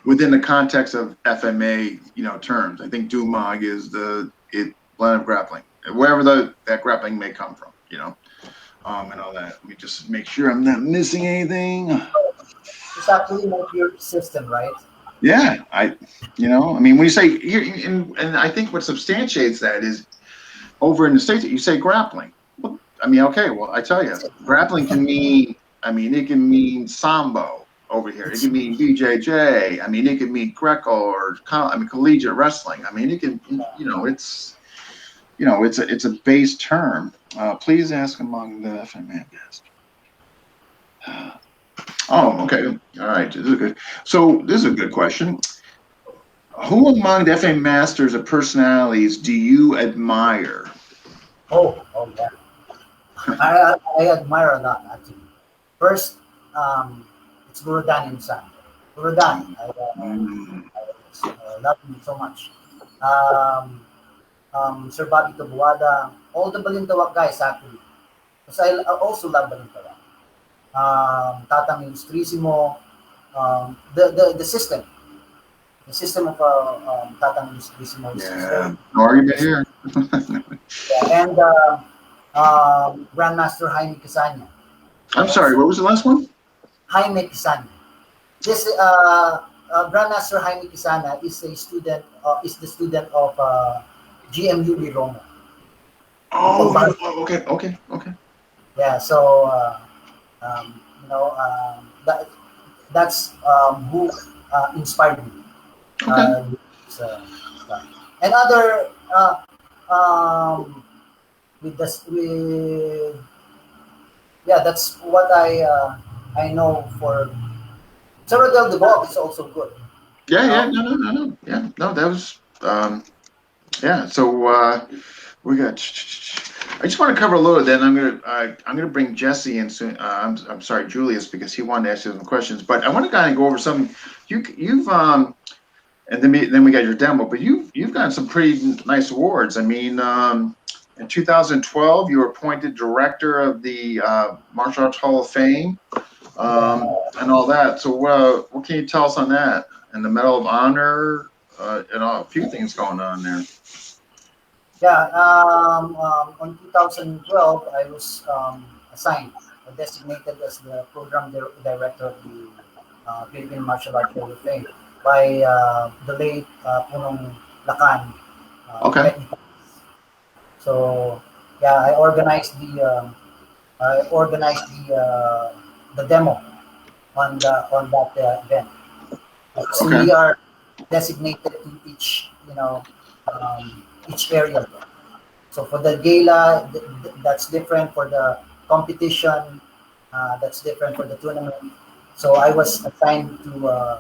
within the context of FMA, terms. I think Dumog is the blend of grappling, wherever that grappling may come from, and all that. Let me just make sure I'm not missing anything. it's actually more pure system, right? Yeah, I mean, when you say here, and I think what substantiates that is over in the States, you say grappling. Well, I mean, okay, well, I tell you, That's it. grappling can mean, I mean, it can mean sambo over here. It It's can mean BJJ. I mean, it can mean Greco or, I mean, collegiate wrestling. I mean, it can, it's a base term. Please ask among the FMA guests. Oh, okay. All right. This is good. So this is a good question. Who among the FA Masters of personalities do you admire? oh yeah. I admire a lot actually. First, it's Gorodan Insan. Gorodan, Mm, I love him so much. Um, Sir Bobby Tabuada, all the Balintawak guys actually. Because I also love Balintawak. Tatang Ilustrisimo, the system of Tatang Ilustrisimo is very yeah, no argument is here. yeah, and Grandmaster Jaime Casanya. I'm sorry, what was the last one? Jaime Pisana. This Grandmaster Jaime Pisana is a student. Is the student of GMU Roma. Oh, Comprises. okay, okay, okay, Yeah. So that's who inspired me. okay. This, stuff. And other um, with this with yeah, that's what I know for Cerro del Devol is also good. Yeah, You yeah, know, no. Yeah, no, that was yeah. So we got. I just want to cover a little. Then I'm gonna bring Jesse in soon. I'm sorry, Julius, because he wanted to ask you some questions. But I want to kind of go over some. You've and then we got your demo. But you've gotten some pretty nice awards. I mean, in 2012, you were appointed director of the Martial Arts Hall of Fame, yeah, and all that. So what can you tell us on that? And the Medal of Honor, and a few things going on there. yeah. On 2012, I was assigned, designated as the program director of the Philippine Martial Arts Hall of Fame by the late Punong Lacan. Okay. Technical. So yeah, I organized the demo on that event. So Okay. we are designated to each area. So for the gala, that's different. For the competition, that's different. For the tournament, so I was assigned to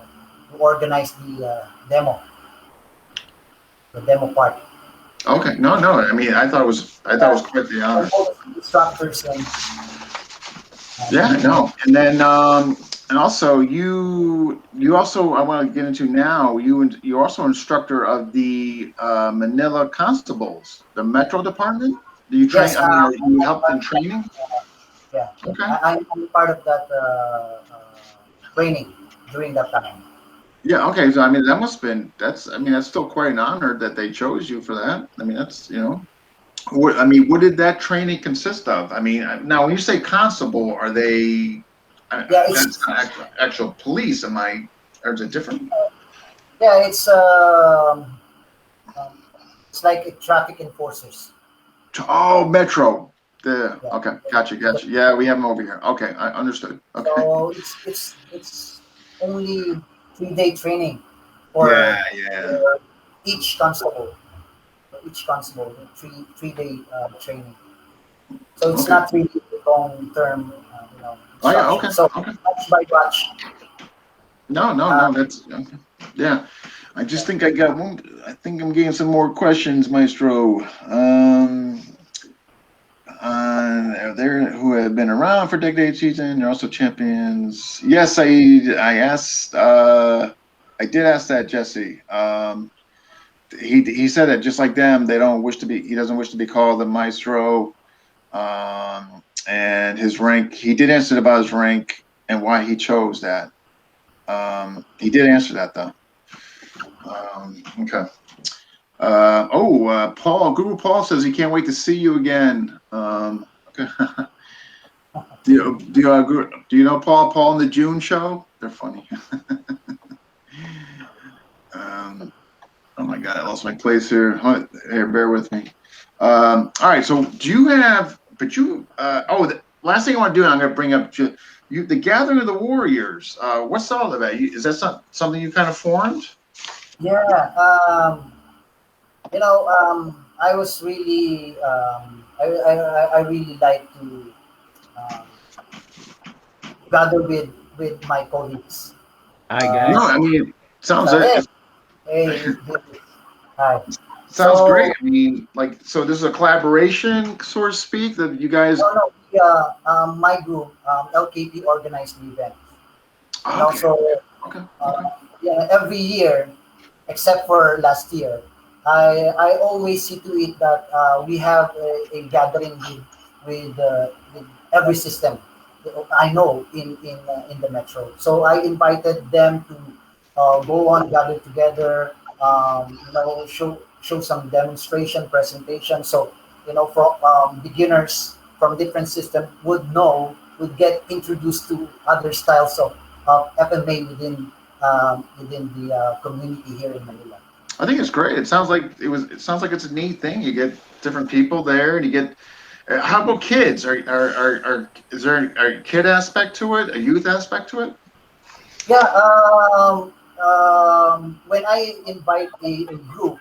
organize the demo part. Okay. No. I mean, I thought it was quite the I honor. know the instructors Yeah. and No. And then and also you also I want to get into now. You're also instructor of the Manila Constables, the Metro Department. Do you train? yes, I mean, you I'm helped part in of that. training? Yeah, Okay. I'm part of that training during that time. Yeah. Okay. So I mean, that must have been I mean, that's still quite an honor that they chose you for that. I mean, that's What I mean, what did that training consist of? I mean, now when you say constable, are they? Yeah, That's not actual police. Am I? Or is it different? yeah, um, it's like a traffic enforcers. Oh, Metro. The Yeah, okay, gotcha. Yeah, we have them over here. Okay, I understood. Okay. so it's only 3 day training Yeah, for, yeah. for each constable. For each constable, 3 day training. So it's Okay. not really long term, Oh yeah. instruction. Okay. So Okay. batch by batch. No. Uh, That's okay. Yeah. I just think I got one. I think I'm getting some more questions, Maestro. They're who have been around for decades. Season. They're also champions. Yes, I asked. I did ask that Jesse. He said that just like them, they don't wish to be. He doesn't wish to be called the maestro. And his rank. He did answer about his rank and why he chose that. He did answer that though. Okay. Paul. Google Paul says he can't wait to see you again. Okay. Do you know Paul and the June show? They're funny. um, oh my God, I lost my place here. Here, bear with me. All right, so do you have? But you. The last thing I want to do, I'm going to bring up the Gathering of the Warriors. What's all of that? Is that something you kind of formed? yeah, I was really I really like to um, gather with my colleagues. Hi Uh, No, guys. I mean, sounds hey, it hey, hi. sounds great. So I mean, like, so this is a collaboration, so to speak, that you guys. no, my group LKP organized the event. Okay, So okay. yeah, every year except for last year, I always see to it that we have a gathering with every system I know in the metro. So I invited them to go on gather together, show some demonstration presentation. So from beginners from different systems would know would get introduced to other styles of FMA within the community here in Manila. I think it's great. It sounds like it sounds like it's a neat thing. You get different people there, and you get. How about kids? Is there a kid aspect to it? A youth aspect to it? Yeah, when I invite a group,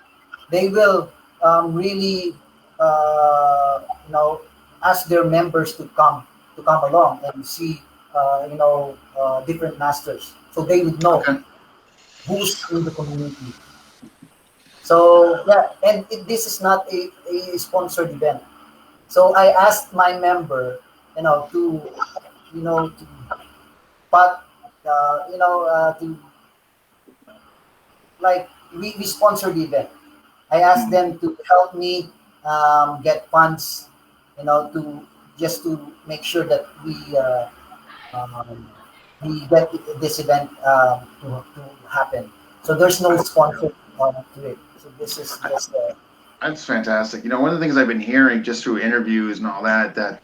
they will really, you know, ask their members to come along and see, different masters, so they would know Okay. who's in the community. So yeah, and this is not a sponsored event. So I asked my member, to to but to like we sponsor the event. I asked Mm. them to help me get funds, to just to make sure that um, we get this event to happen. So there's no sponsor to it. So this is just That's fantastic. One of the things I've been hearing just through interviews and all that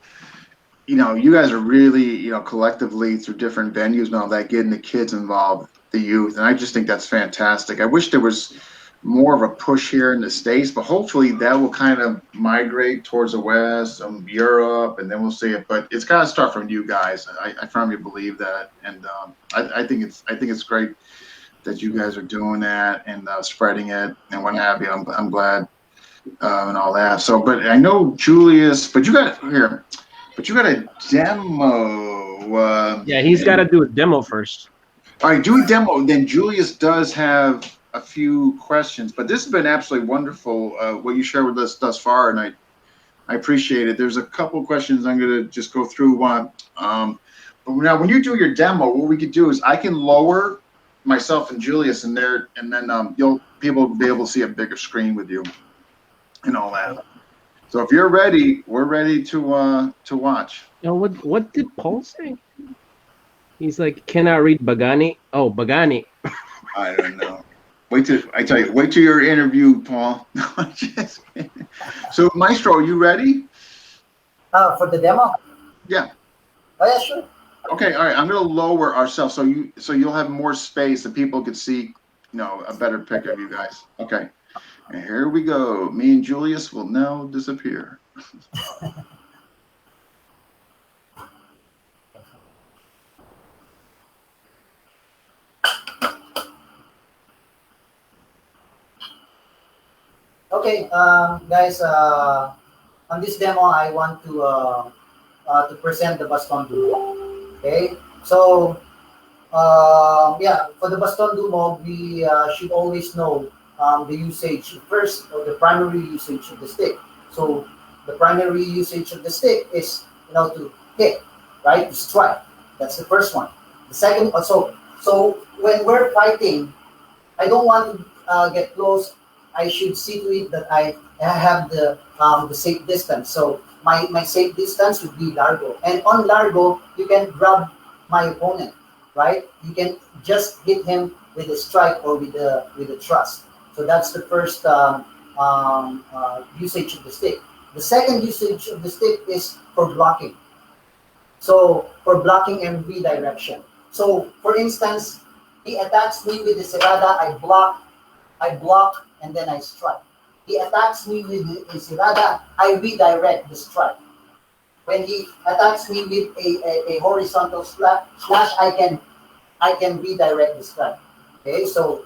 you guys are really, collectively through different venues and all that, getting the kids involved, the youth, and I just think that's fantastic. I wish there was more of a push here in the States, but hopefully that will kind of migrate towards the West, Europe, and then we'll see it. But it's got to start from you guys. I firmly believe that, and I think it's great that you guys are doing that and spreading it and what have you. I'm glad and all that. So, but I know Julius, but you got a demo. Yeah, he's got to do a demo first. All right, do a demo. Then Julius does have a few questions, but this has been absolutely wonderful what you shared with us thus far, and I appreciate it. There's a couple of questions I'm going to just go through. But now when you do your demo, what we could do is I can lower myself and Julius in there, and then people will be able to see a bigger screen with you and all that. So if you're ready, we're ready to watch. What did Paul say? He's like, can I read Bagani? Oh, Bagani. I don't know. Wait till your interview, Paul. Just kidding. So Maestro, are you ready? for the demo. Yeah. Oh yeah, sure. Okay, all right. I'm gonna lower ourselves so you'll have more space and people can see, a better pic of you guys. Okay. And here we go. Me and Julius will now disappear. Okay, guys. On this demo, I want to present the baston duo. Okay, so yeah, for the baston duo, we should always know the usage first, or the primary usage of the stick. So the primary usage of the stick is to hit, right, to strike. That's the first one. The second, so when we're fighting, I don't want to get close. I should see to it that I have the safe distance. So my safe distance would be largo, and on largo you can grab my opponent, right? You can just hit him with a strike or with a thrust. So that's the first usage of the stick. The second usage of the stick is for blocking. So for blocking and redirection. So for instance, he attacks me with the serrada, I block, and then I strike. He attacks me with the serrada, I redirect the strike. When he attacks me with a horizontal slash, I can redirect the strike. Okay, so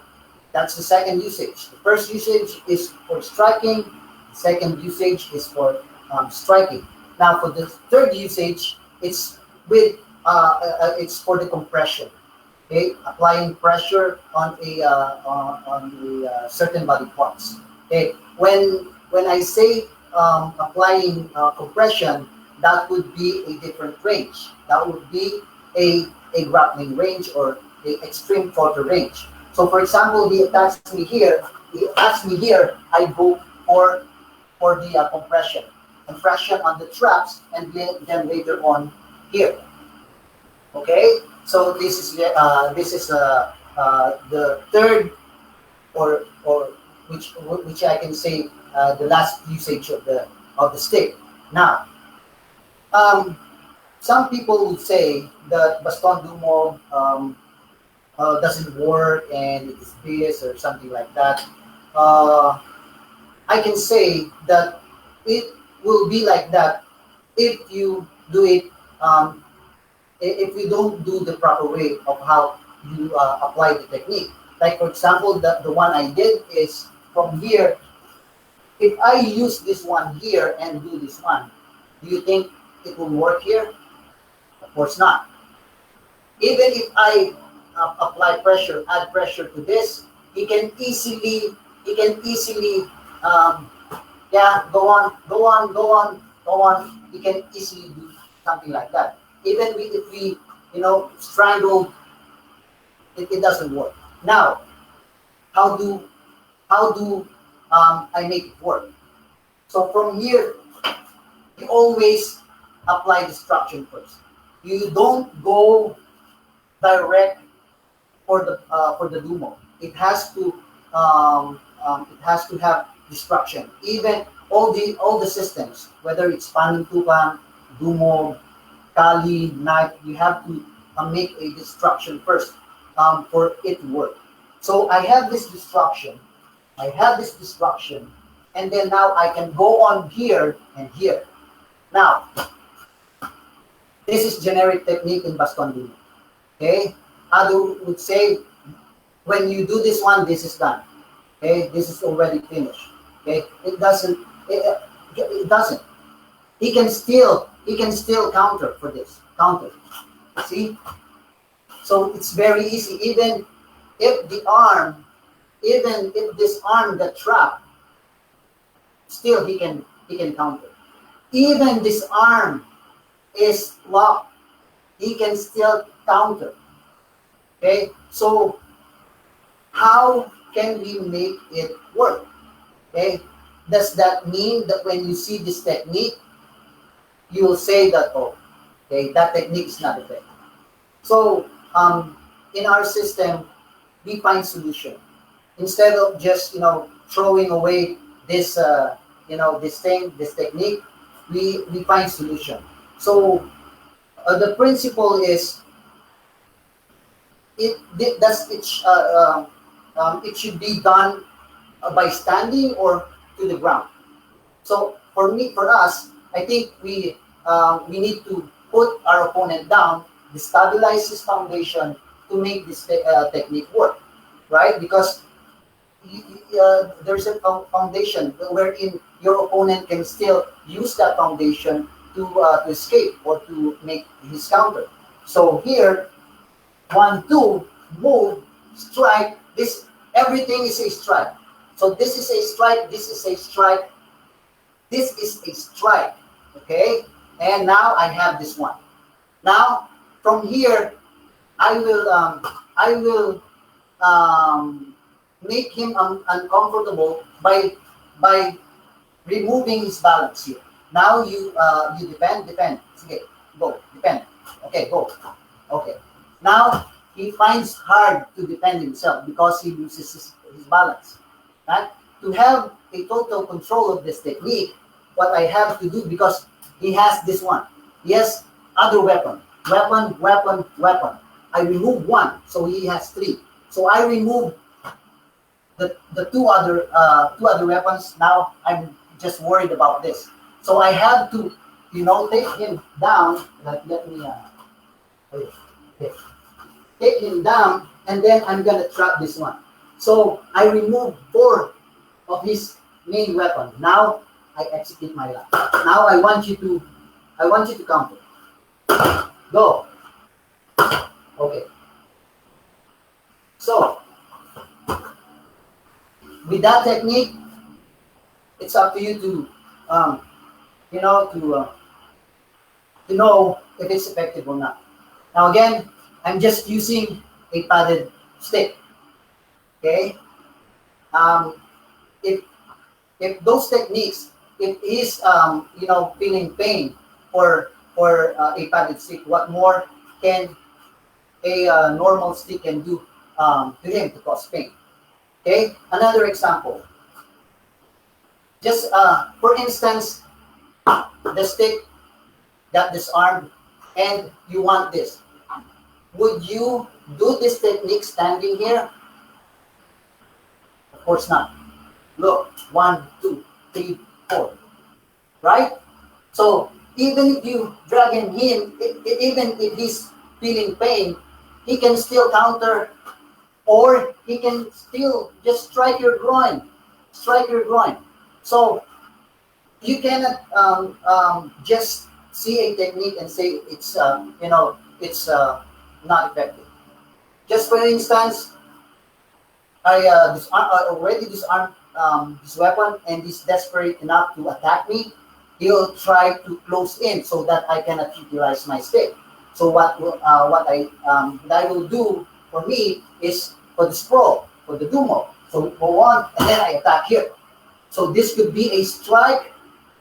that's the second usage. The first usage is for striking. The second usage is for striking. Now, for the third usage, it's for the compression. Okay, applying pressure on a certain body parts. Okay, when I say applying compression, that would be a different range. That would be a grappling range or the extreme quarter range. So, for example, he attacks me here. I go for the compression on the traps, and then later on here. Okay, so this is the third, or which I can say the last usage of the stick. Now, some people would say that Baston Dumo doesn't work and it is this or something like that. Uh, I can say that it will be like that if you do it, um, if you don't do the proper way of how you apply the technique. Like for example, the one I did is from here. If I use this one here and do this one, do you think it will work here? Of course not. Even if I apply pressure, add pressure to this, he can easily, he can easily, um, yeah, go on, go on, go on, go on. He can easily do something like that. Even if we, strangle, it doesn't work. Now, how do how do I make it work? So from here, you always apply destruction first. You don't go direct for the Dumo. It has to have destruction. Even all the systems, whether it's Panuntukan, Dumo, Kali, Knife, you have to make a destruction first for it to work. So I have this destruction. I have this destruction, and then now I can go on here and here. Now, this is generic technique in Baston Dumo. Okay? Other would say when you do this one, this is done. Okay, this is already finished. Okay, it doesn't. He can still counter for this. Counter. See? So it's very easy. If the arm, even if this arm got trapped, still he can counter. Even this arm is locked, he can still counter. Okay? So how can we make it work? Okay? Does that mean that when you see this technique, you will say that, oh, okay, that technique is not effective? So in our system, we find solution. Instead of just throwing away this this technique, we find solution. So the principle is it should be done by standing or to the ground. So for us, I think we need to put our opponent down, destabilize his foundation to make this technique work, right? Because there's a foundation wherein your opponent can still use that foundation to escape or to make his counter. So here, 1, 2, move, strike. This everything is a strike. So this is a strike. This is a strike. This is a strike. Okay, and now I have this one. Now from here, I will make him uncomfortable by removing his balance here. Now you depend. Okay, go, depend. Okay, go. Okay. Now he finds hard to defend himself because he loses his balance. Right? To have a total control of this technique, what I have to do, because he has this one. He has other weapon. Weapon. I remove one, so he has 3. So I remove the two other weapons. Now I'm just worried about this. So I have to, take him down. Let me okay. Take him down, and then I'm gonna trap this one. So I remove 4 of his main weapon. Now I execute my line. Now I want you to counter. Go. Okay. So with that technique, it's up to you to to know if it's effective or not. Now again, I'm just using a padded stick. Okay. If those techniques, if he's feeling pain for a padded stick, what more can a normal stick can do to him to cause pain? Okay. Another example. Just for instance, the stick got disarmed and you want this. Would you do this technique standing here? Of course not. Look, 1, 2, 3, 4, right? So even if you drag him, even if he's feeling pain, he can still counter, or he can still just strike your groin. Strike your groin. So you cannot just see a technique and say it's it's not effective. Just for instance, I already disarmed his weapon, and he's desperate enough to attack me. He'll try to close in so that I cannot utilize my stick. So what I will do for me is for the sprawl, for the dumo. So go on, and then I attack here. So this could be a strike.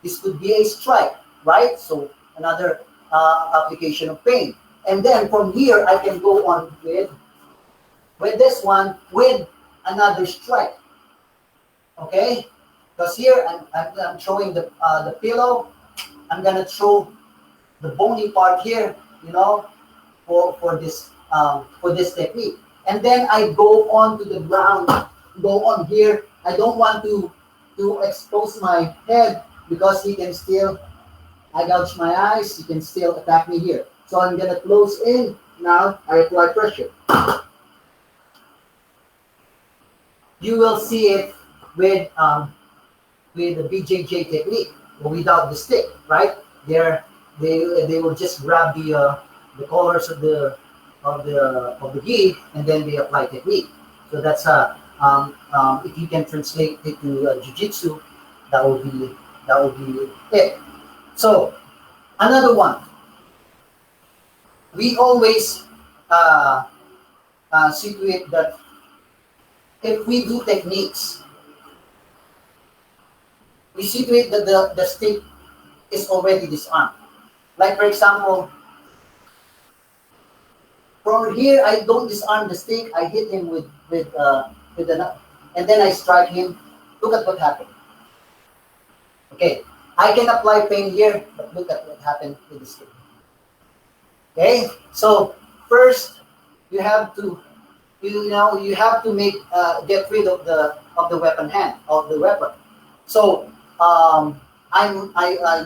This could be a strike, right? So another application of pain. And then from here, I can go on with this one with another strike. Okay, because here I'm showing the pillow. I'm gonna throw the bony part here, for this technique. And then I go on to the ground, go on here. I don't want to expose my head because he can still, I gouge my eyes, he can still attack me here. So I'm gonna close in. Now I apply pressure. You will see it with the BJJ technique, without the stick, right? They will just grab the colors of the gi, and then they apply technique. So that's if you can translate it to jiu-jitsu, that would be it. So another one, we always situate that if we do techniques, we situate that the stick is already disarmed. Like for example, from here I don't disarm the stick. I hit him with the and then I strike him. Look at what happened. Okay, I can apply pain here, but look at what happened with the stick. Okay, so first you have to you have to get rid of the weapon hand of the weapon. So I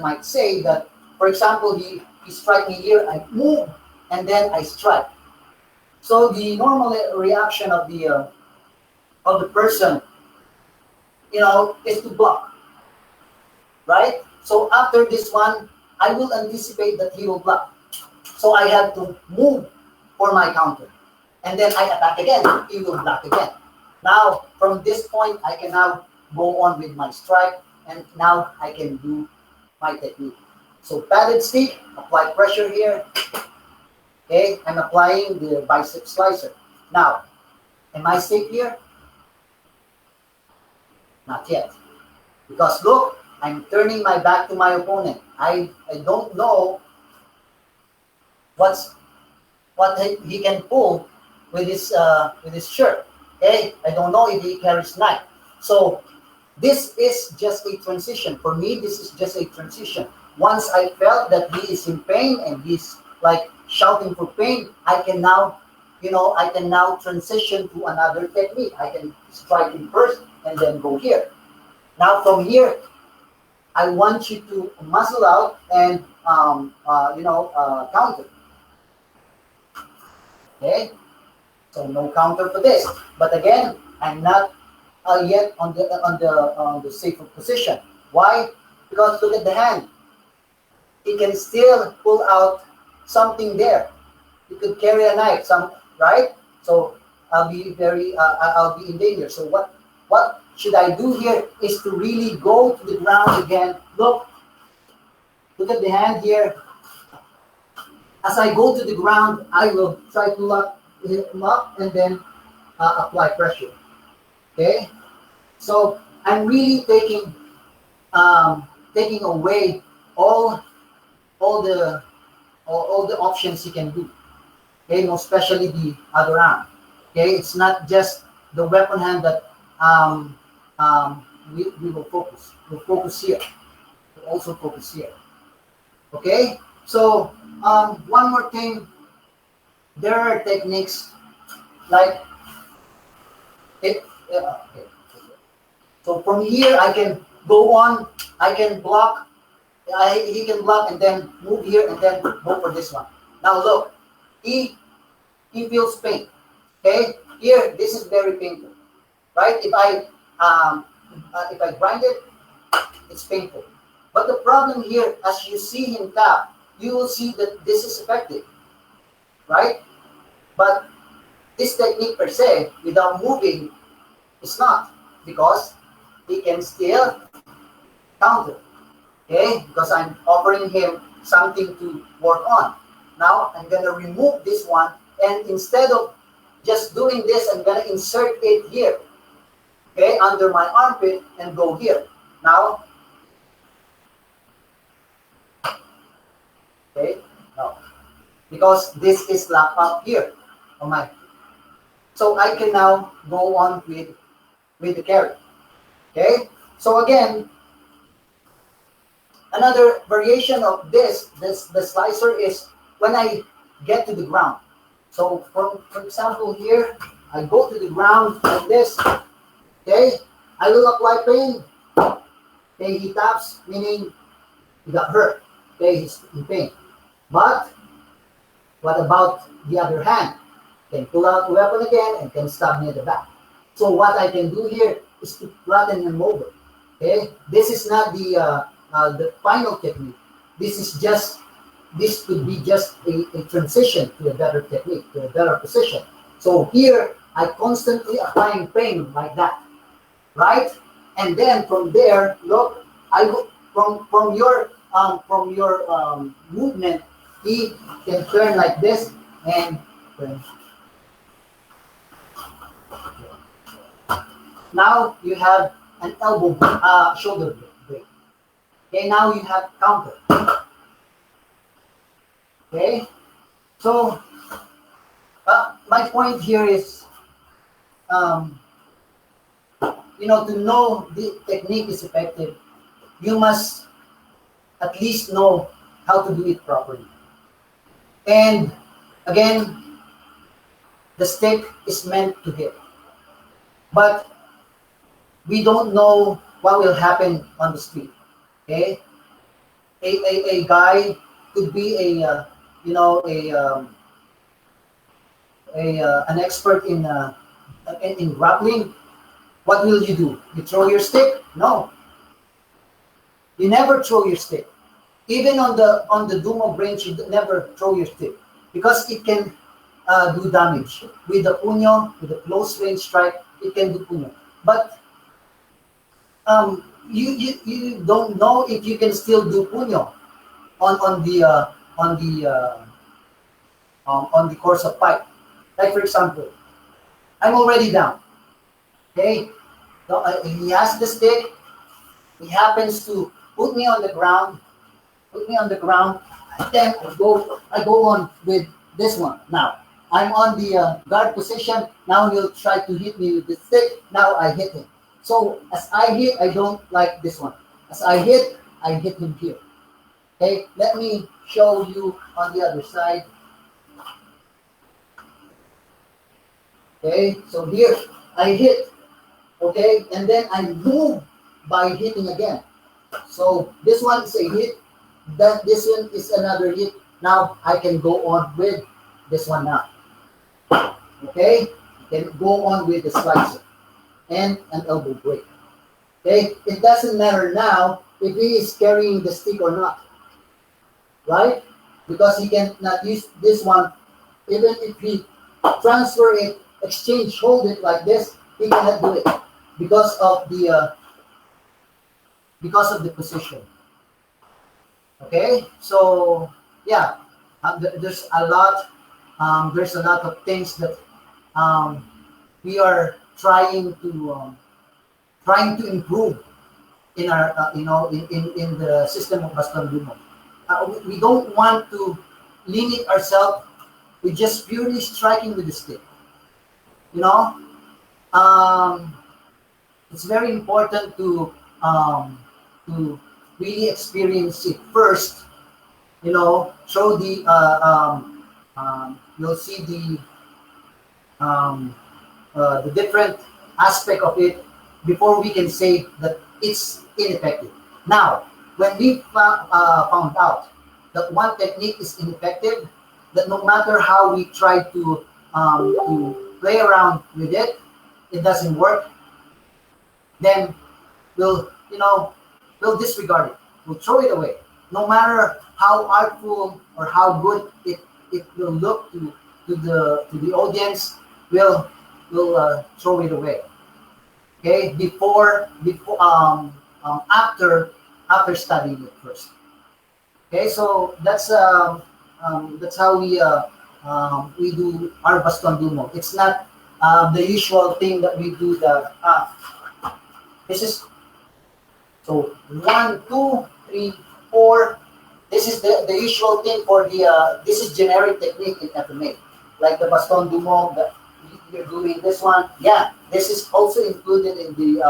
might say that, for example, he strike me here, I move, and then I strike. So the normal reaction of the person, is to block, right? So after this one, I will anticipate that he will block. So I have to move for my counter, and then I attack again. He will block again. Now from this point, I can now go on with my strike, and now I can do my technique. So padded stick, apply pressure here. Okay, I'm applying the bicep slicer. Now, am I safe here? Not yet. Because look, I'm turning my back to my opponent. I don't know what he can pull with his shirt. Okay, I don't know if he carries knife. So this is just a transition. For me, this is just a transition. Once I felt that he is in pain and he's like shouting for pain, I can now transition to another technique. I can strike him first and then go here. Now from here, I want you to muscle out and counter. Okay, so no counter for this. But again, I'm not yet on the safer position. Why? Because look at the hand. He can still pull out something there. He could carry a knife, right? So I'll be in danger. So what should I do here is to really go to the ground again. Look at the hand here. As I go to the ground, I will try to lock him up and then apply pressure. Okay, so I'm really taking away all the options you can do. Okay, most especially the other arm. Okay, it's not just the weapon hand that we will focus. We'll focus here. We'll also focus here. Okay, So one more thing, there are techniques like it. Okay. So from here, I can go on. I can block. He can block and then move here and then go for this one. Now look, he he feels pain. Okay, here this is very painful, right? If I grind it, it's painful. But the problem here, as you see him tap, you will see that this is effective, right? But this technique per se, without moving, is not, because he can still counter. Okay, because I'm offering him something to work on. Now I'm gonna remove this one, and instead of just doing this, I'm gonna insert it here, okay, under my armpit and go here. Now, okay, no, because this is locked up here on my. So I can now go on with the carry. Okay, so again, another variation of the slicer is when I get to the ground. So for example here, I go to the ground like this, okay? I will apply pain. Okay, he taps, meaning he got hurt. Okay, he's in pain. But what about the other hand? Can pull out the weapon again and can stab me at the back. So what I can do here is to flatten him over. Okay, this is not the final technique. This is just, this could be just a transition to a better technique, to a better position. So here I constantly applying pain like that, right? And then from there, look, I go from your movement, he can turn like this and turn. Now you have an elbow, shoulder break. Okay, now you have counter. Okay, so my point here is, um, to know the technique is effective, you must at least know how to do it properly. And again, the stick is meant to hit, but we don't know what will happen on the street. Okay, a guy could be an expert in grappling. What will you do? You throw your stick? No, you never throw your stick. Even on the Dumo branch, you never throw your stick because it can do damage. With the puño, with the close range strike, it can do puño. But you don't know if you can still do puño on the course of fight. Like for example, I'm already down. Okay, so, he has the stick. He happens to put me on the ground. Put me on the ground. And then I go on with this one. Now I'm on the guard position. Now he'll try to hit me with the stick. Now I hit him. So as I hit, I don't like this one. As I hit him here. Okay, let me show you on the other side. Okay, so here I hit. Okay, and then I move by hitting again. So this one is a hit. This one is another hit. Now I can go on with this one now. Okay, then go on with the slicer and an elbow break. Okay, it doesn't matter now if he is carrying the stick or not, right? Because he cannot use this one. Even if he transfer it, exchange, hold it like this, he cannot do it because of the position. Okay, so yeah, there's a lot. There's a lot of things that we are trying to improve in our in the system of Baston Dumo. We don't want to limit ourselves with just purely striking with the stick. You know, um, it's very important to really experience it first show the you'll see um, the different aspect of it before we can say that it's ineffective. Now, when we found out that one technique is ineffective, that no matter how we try to play around with it, it doesn't work, then we'll we'll disregard it. We'll throw it away. No matter how artful or how good it will look to the audience, we'll throw it away. Okay, before after studying it first. Okay, so that's how we do our baston dumo. It's not the usual thing that we do. This is so 1, 2, 3, 4. This is the usual thing for the. This is generic technique in FMA, like the baston dumo. You're doing this one. Yeah, this is also included in the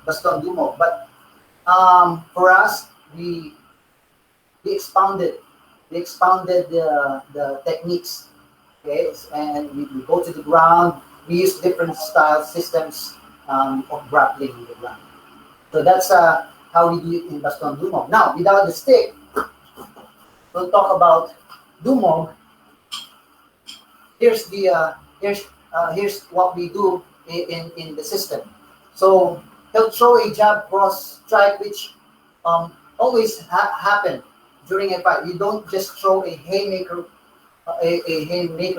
baston dumo. But for us, we expounded the techniques. Okay, and we go to the ground. We use different style systems of grappling in the ground. So that's how we do it in baston dumog. Now, without the stick, we'll talk about dumog. Here's here's what we do in the system. So he'll throw a jab cross strike, which always happen during a fight. You don't just throw a haymaker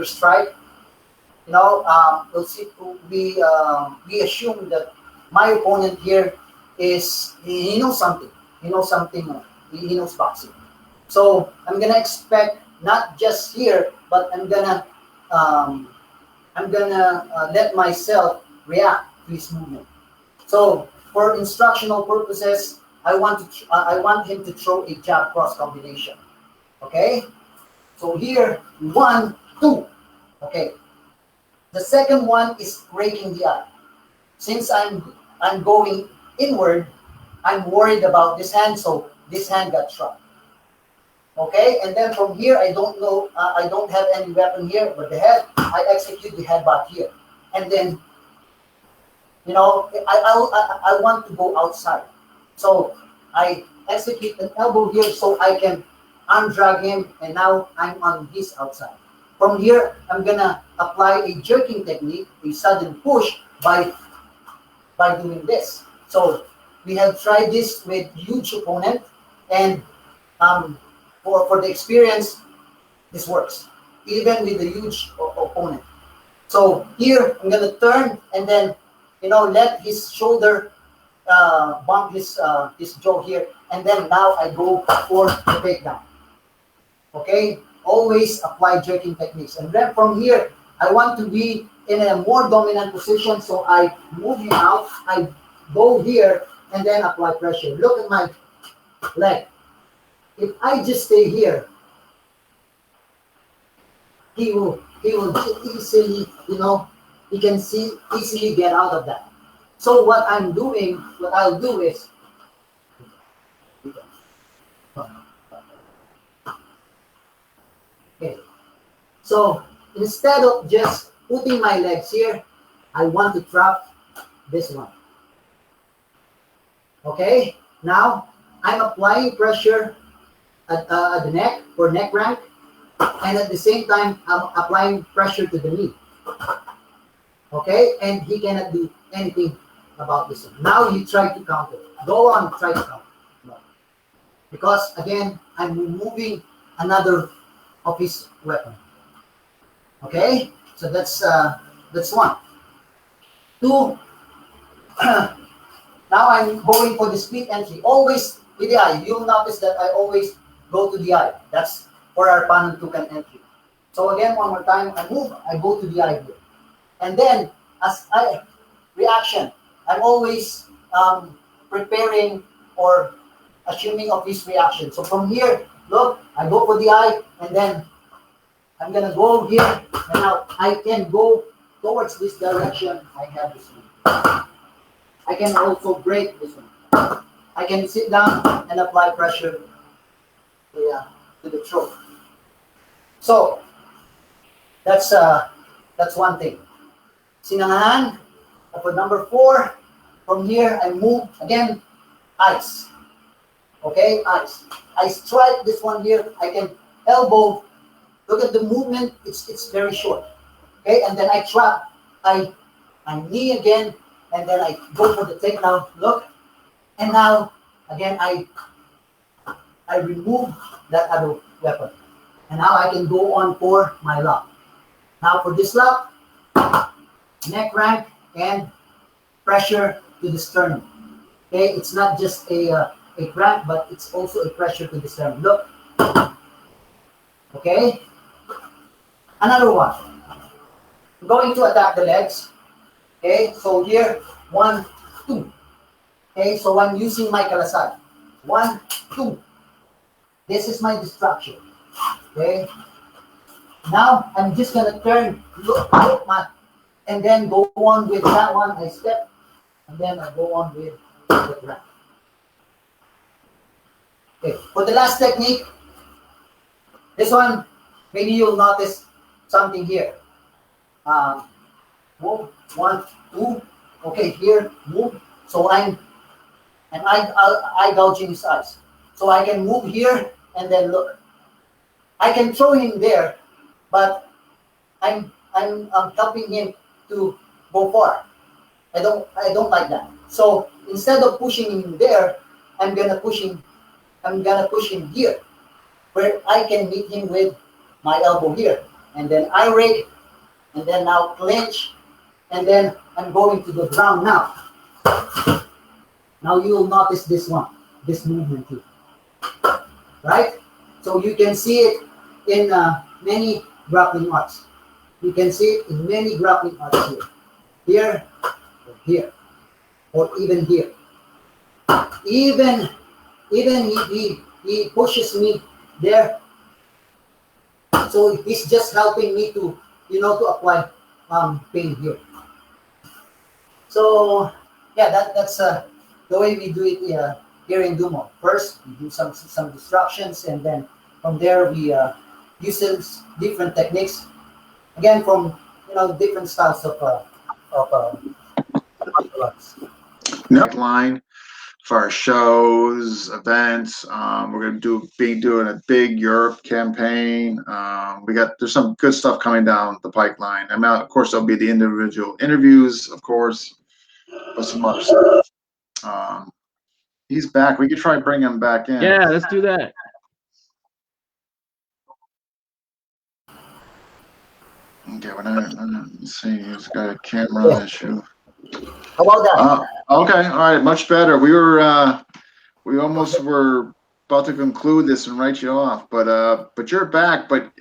strike. We'll see. We assume that my opponent here is he knows something. He knows something. He knows boxing. So I'm gonna expect not just here, but I'm gonna let myself react to his movement. So for instructional purposes, I want him to throw a jab cross combination. Okay. So here 1, 2. Okay. The second one is breaking the eye. Since I'm going inward, I'm worried about this hand, so this hand got shot. Okay, and then from here, I don't know, I don't have any weapon here, but the head, I execute the headbutt here, and then I want to go outside, so I execute an elbow here so I can arm drag him, and now I'm on his outside. From here, I'm gonna apply a jerking technique, a sudden push by doing this. So we have tried this with huge opponent, and for the experience, this works even with a huge opponent. So here I'm gonna turn and then let his shoulder bump his jaw here, and then now I go for the takedown. Okay, always apply jerking techniques, and then from here I want to be in a more dominant position, so I move him out. I go here and then apply pressure. Look at my leg. If I just stay here, he will easily, he can easily get out of that. So what I'll do is, okay. So instead of just putting my legs here, I want to trap this one. Okay. Now I'm applying pressure at the neck for neck rank, and at the same time I'm applying pressure to the knee. Okay, and he cannot do anything about this one. Now you try to counter. Go on, try to counter. No. Because again, I'm removing another of his weapon. Okay, so that's one. Two. Now I'm going for the split entry. Always with the eye. You'll notice that I always go to the eye. That's for our panuntukan entry. So again, one more time, I move, I go to the eye here. And then, as reaction, I'm always preparing or assuming of his reaction. So from here, look, I go for the eye, and then I'm going to go here, and now I can go towards this direction. I have this one. I can also break this one. I can sit down and apply pressure. So yeah, to the throat. So that's one thing. Sinangahan. For number 4, from here I move again, ice. Okay, ice. I strike this one here. I can elbow. Look at the movement. It's very short. Okay, and then I trap. I knee again, and then I go for the takedown. Look, and now again I remove that other weapon, and now I can go on for my lock. Now for this lock, neck rank and pressure to the sternum. Okay, it's not just a cramp, but it's also a pressure to the sternum. Look. Okay. Another one. I'm going to attack the legs. Okay, so here, 1, 2. Okay, so I'm using my kalasag. 1, 2. This is my distraction. Okay. Now I'm just gonna turn, look my, and then go on with that one. I step, and then I go on with the ground. Okay, for the last technique, this one, maybe you'll notice something here. Move, 1, 2. Okay, here, move. So I'm, and I gouging his eyes. So I can move here and then look. I can throw him there, but I'm helping him to go far. I don't like that. So instead of pushing him there, I'm gonna push him here, where I can meet him with my elbow here, and then I rake, and then now clinch, and then I'm going to the ground now. Now you will notice this one, this movement here, right? So you can see it in many grappling arts. You can see it in many grappling arts here, or here, or even here. Even he pushes me there. So he's just helping me to, to apply pain here. So yeah, that's the way we do it here in Dumo. First, we do some distractions, and then from there we use different techniques. Again, from different styles of martial arts. Line for our shows, events. We're going to be doing a big Europe campaign. There's some good stuff coming down the pipeline. Of course, there'll be the individual interviews, of course, but some other stuff. He's back. We could try bring him back in. Yeah, let's do that. Okay, let's see. He's got a camera issue. How about that? Okay, all right, much better. We almost were about to conclude this and write you off, but you're back. But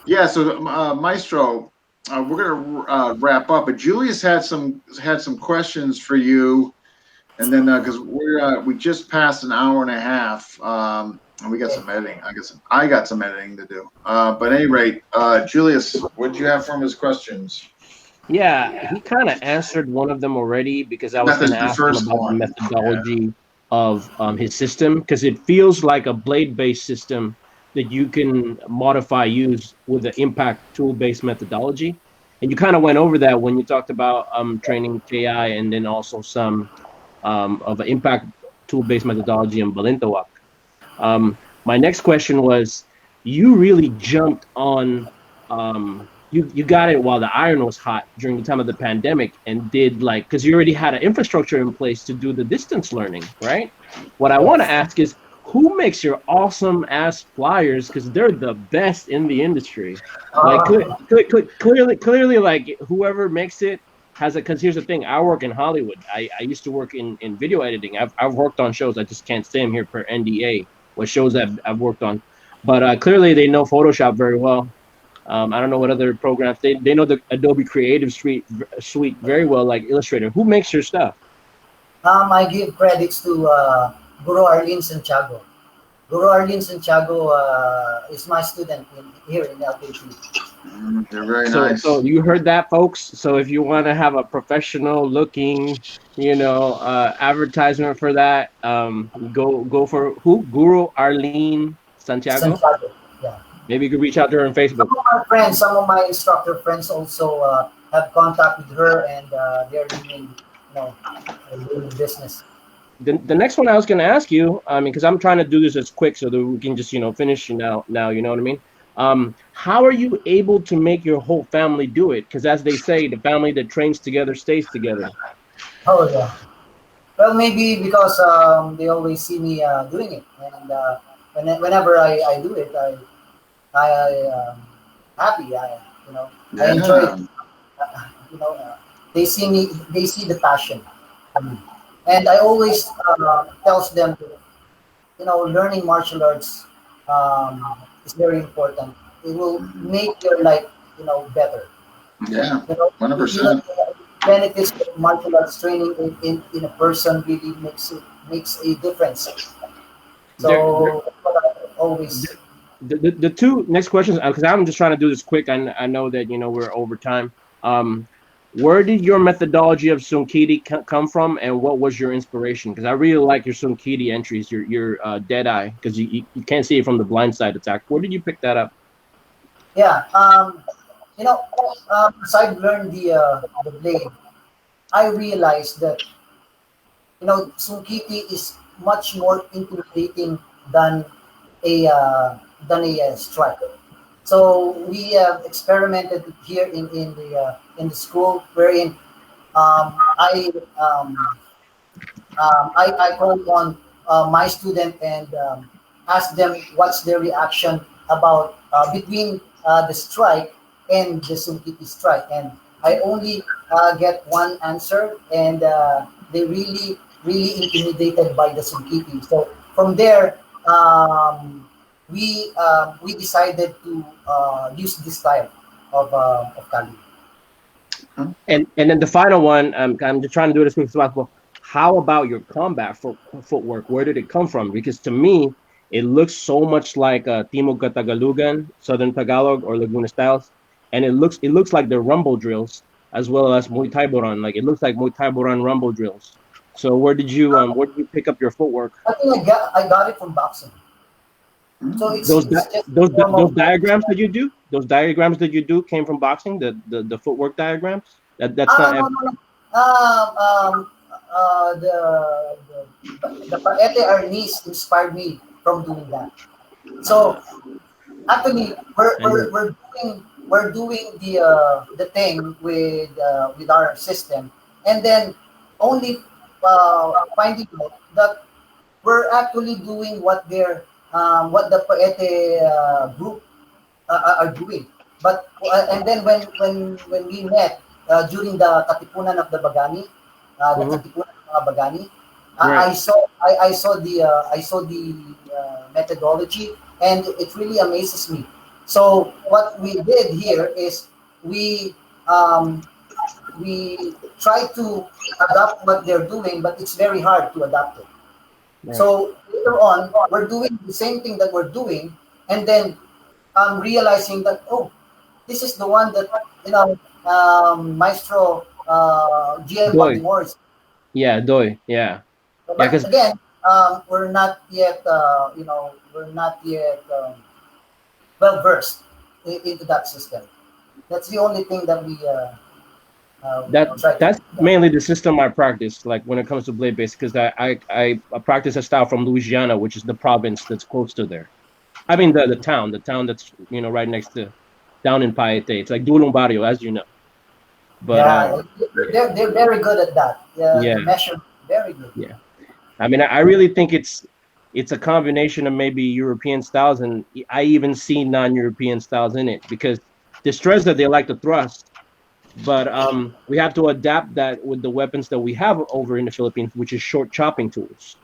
yeah, so Maestro, we're gonna wrap up. But Julius had some questions for you, and then because we just passed an hour and a half, and we got some editing. I got some editing to do. But at any rate, Julius, what did you have from his questions? Yeah, he kind of answered one of them already, because I was going to ask him about the methodology of his system, because it feels like a blade-based system that you can use with the impact tool-based methodology. And you kind of went over that when you talked about training KI, and then also some of an impact tool-based methodology in Balintawak. My next question was, you really jumped on you got it while the iron was hot during the time of the pandemic, and did because you already had an infrastructure in place to do the distance learning, right? What I want to ask is, who makes your awesome ass flyers? Because they're the best in the industry. Clearly, like, whoever makes it has it. Because here's the thing: I work in Hollywood. I used to work in video editing. I've worked on shows. I just can't say them here per NDA. What shows I've worked on, but clearly they know Photoshop very well. I don't know what other programs they know the Adobe Creative Suite very well, like Illustrator. Who makes your stuff? I give credits to Guru Arlene Santiago. Guru Arlene Santiago is my student here in LKT. They're very nice. So you heard that, folks. So if you want to have a professional looking, advertisement for that, go for who? Guru Arlene Santiago? Santiago. Yeah. Maybe you could reach out to her on Facebook. Some of my instructor friends also have contact with her, and they're doing business. The next one I was going to ask you, I mean, because I'm trying to do this as quick so that we can just, finish now, you know what I mean? How are you able to make your whole family do it? Because as they say, the family that trains together stays together. Oh yeah. Well, maybe because they always see me doing it, and whenever I do it, happy. I enjoy it. Yeah. You know, they see me, they see the passion for me, and I always tells them, learning martial arts is very important. It will make your life, better. Yeah. Even 100%. benefits of martial arts training in a person really makes a difference. There, So always. the two next questions, because I'm just trying to do this quick. I know that we're over time. Where did your methodology of Sunkiti come from, and what was your inspiration? Because I really like your Sunkiti entries, your dead eye, because you can't see it from the blind side attack. Where did you pick that up? Yeah. As I've learned the blade, I realized that Sunkiti is much more intimidating than a strike. So we have experimented here in the school wherein I I call on my student and ask them what's their reaction about between the strike and the Sunkiti strike, and I only get one answer, and they really intimidated by the Sunkiti. So from there, we decided to use this style of Kali. And then the final one, I'm just trying to do it as quick as possible. How about your combat footwork? Where did it come from? Because to me, it looks so much like Timog Katagalugan, Southern Tagalog, or Laguna styles, and it looks like the rumble drills as well as Muay Thai Boran. Like it looks like Muay Thai Boran rumble drills. So where did you pick up your footwork? I think I got it from boxing. So Those it's just those normal. diagrams that you do came from boxing. The footwork diagrams. That's Ah, not. no, no, no. The Paete Arnis inspired me from doing that. So actually, And we're doing the thing with our system, and then only finding out that we're actually doing what the Paete group are doing. But and then when we met during the Katipunan of the Bagani, the Mhm. Katipunan of mga Bagani, Right. I saw the methodology, and it really amazes me. So what we did here is we um, we try to adapt what they're doing, but it's very hard to adapt it. Right. So later on, we're doing the same thing that we're doing, and then I'm realizing that, oh, this is the one that Maestro GM Doi. Baltimore is. Yeah, Doi. Yeah. Yeah, But because again, we're not yet well versed into that system. That's the only thing that we try to that's do. mainly the system I practice. Like when it comes to blade base, because I practice a style from Louisiana, which is the province that's close to there. I mean the town that's right next to down in Paete. It's like Dulong Barrio, as you know. But Yeah, they're very good at that. yeah, The measure, very good. yeah. I mean, I really think it's a combination of maybe European styles, and I even see non-European styles in it because the stress that they like to thrust, but we have to adapt that with the weapons that we have over in the Philippines, which is short chopping tools.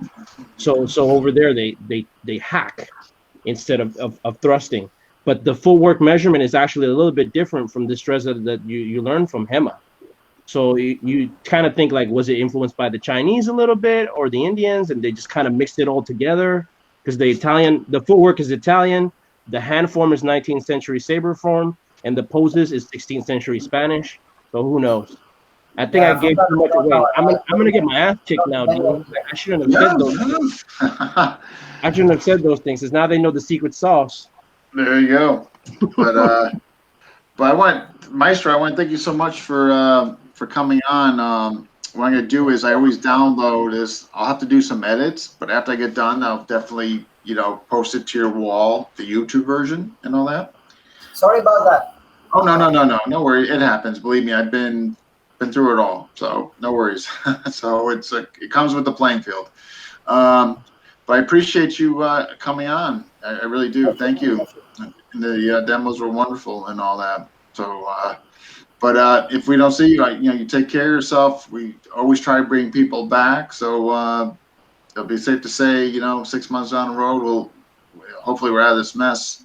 So over there they hack instead of thrusting. But the footwork measurement is actually a little bit different from the stress that you learn from Hema. So you kind of think like, was it influenced by the Chinese a little bit or the Indians, and they just kind of mixed it all together? Because the footwork is Italian, the hand form is 19th century saber form, and the poses is 16th century Spanish. So who knows? I think I Yeah, from gave that too much I don't away. know. I'm gonna get my ass kicked now, Many Dean. of I shouldn't have No, said those things. no. I shouldn't have said those things, because now they know the secret sauce. There you go. But I want Maestro. I want to thank you so much for coming on. What I'm gonna do is I always download this. I'll have to do some edits, but after I get done, I'll definitely post it to your wall, the YouTube version and all that. Sorry about that. Oh no worries. It happens. Believe me, I've been through it all, so no worries. So it comes with the playing field. But I appreciate you coming on. I really do. Thank you. The demos were wonderful and all that. So, but if we don't see you, you take care of yourself. We always try to bring people back. So it'll be safe to say, 6 months down the road, hopefully we're out of this mess.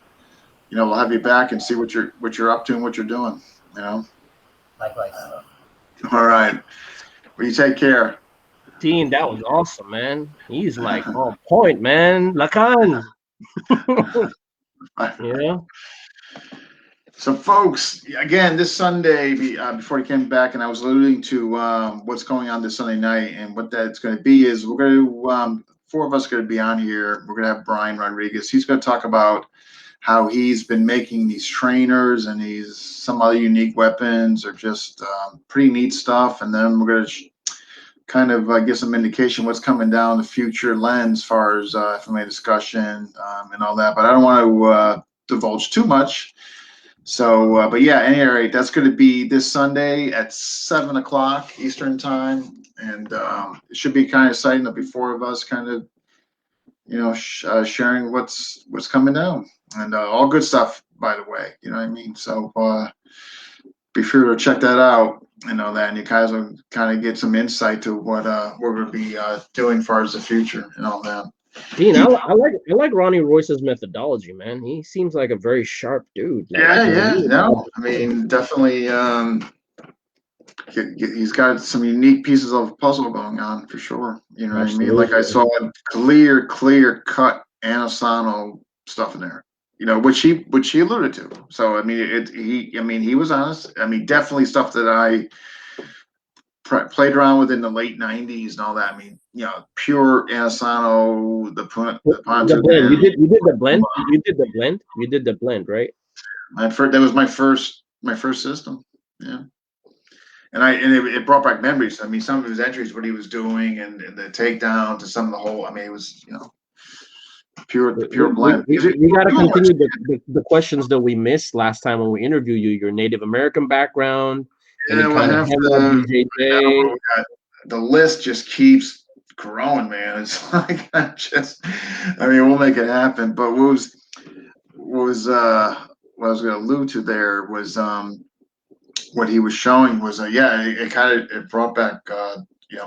We'll have you back and see what you're up to and what you're doing. Likewise. All right. Well, you take care. Dean, that was awesome, man. He's like on point, man. Lacan. Yeah. So, folks, again, this Sunday, before he came back, and I was alluding to what's going on this Sunday night, and what that's going to be is we're going to, four of us are going to be on here. We're going to have Brian Rodriguez. He's going to talk about how he's been making these trainers and some other unique weapons, or just pretty neat stuff. And then we're going to kind of get some indication what's coming down the future lens as far as FMA discussion and all that. But I don't want to divulge too much. So, but yeah, at any rate, that's going to be this Sunday at 7 o'clock Eastern time, and it should be kind of exciting. There'll be four of us, kind of, sharing what's coming down, and all good stuff, by the way. You know what I mean? So, be sure to check that out. That, and you guys will kind of get some insight to what we're going to be doing as far as the future and all that. Dean, I like Ronnie Royce's methodology, man. He seems like a very sharp dude. No, I mean, definitely, he's got some unique pieces of puzzle going on for sure. You know what I mean? Like I saw clear cut Anasano stuff in there. Which he alluded to. So I mean, he was honest. I mean, definitely stuff that I played around with in the late '90s and all that. I mean, pure Anasano, the blend. You did the blend. You did the blend. You did the blend, right? That was my first system. Yeah. And it brought back memories. I mean, some of his entries, what he was doing, and the takedown to some of the whole. I mean, it was pure blend. We got to continue the questions that we missed last time when we interviewed you. Your Native American background. Yeah, the list just keeps growing, man. It's like we'll make it happen. But what I was going to allude to there was what he was showing was it brought back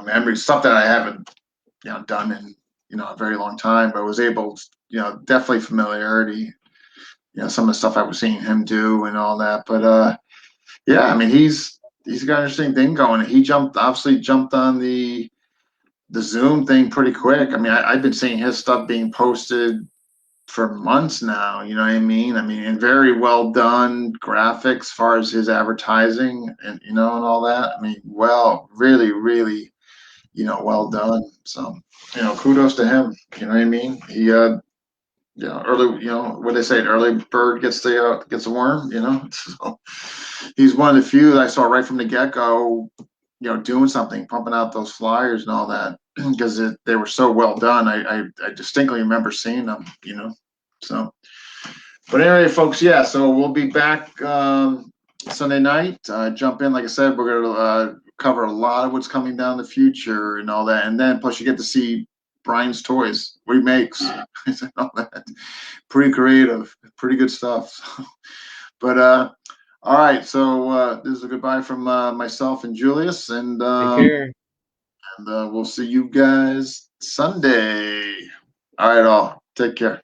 memories, stuff that I haven't done in a very long time, but was able to, definitely familiarity, some of the stuff I was seeing him do and all that. But yeah, I mean, he's got an interesting thing going. He obviously jumped on the Zoom thing pretty quick. I mean, I've been seeing his stuff being posted for months now. You know what I mean? I mean, and very well done graphics as far as his advertising and and all that. I mean, really, really, well done. So, kudos to him. You know what I mean? He early, what they say, early bird gets the worm, So he's one of the few that I saw right from the get-go, doing something, pumping out those flyers and all that, because they were so well done. I distinctly remember seeing them, So, but anyway, folks, yeah, so we'll be back Sunday night. Jump in, like I said, we're going to cover a lot of what's coming down the future and all that, and then plus you get to see Brian's toys, what he makes, and all that. Pretty creative, pretty good stuff. But all right, so this is a goodbye from myself and Julius, and take care. And we'll see you guys Sunday. All right, all take care.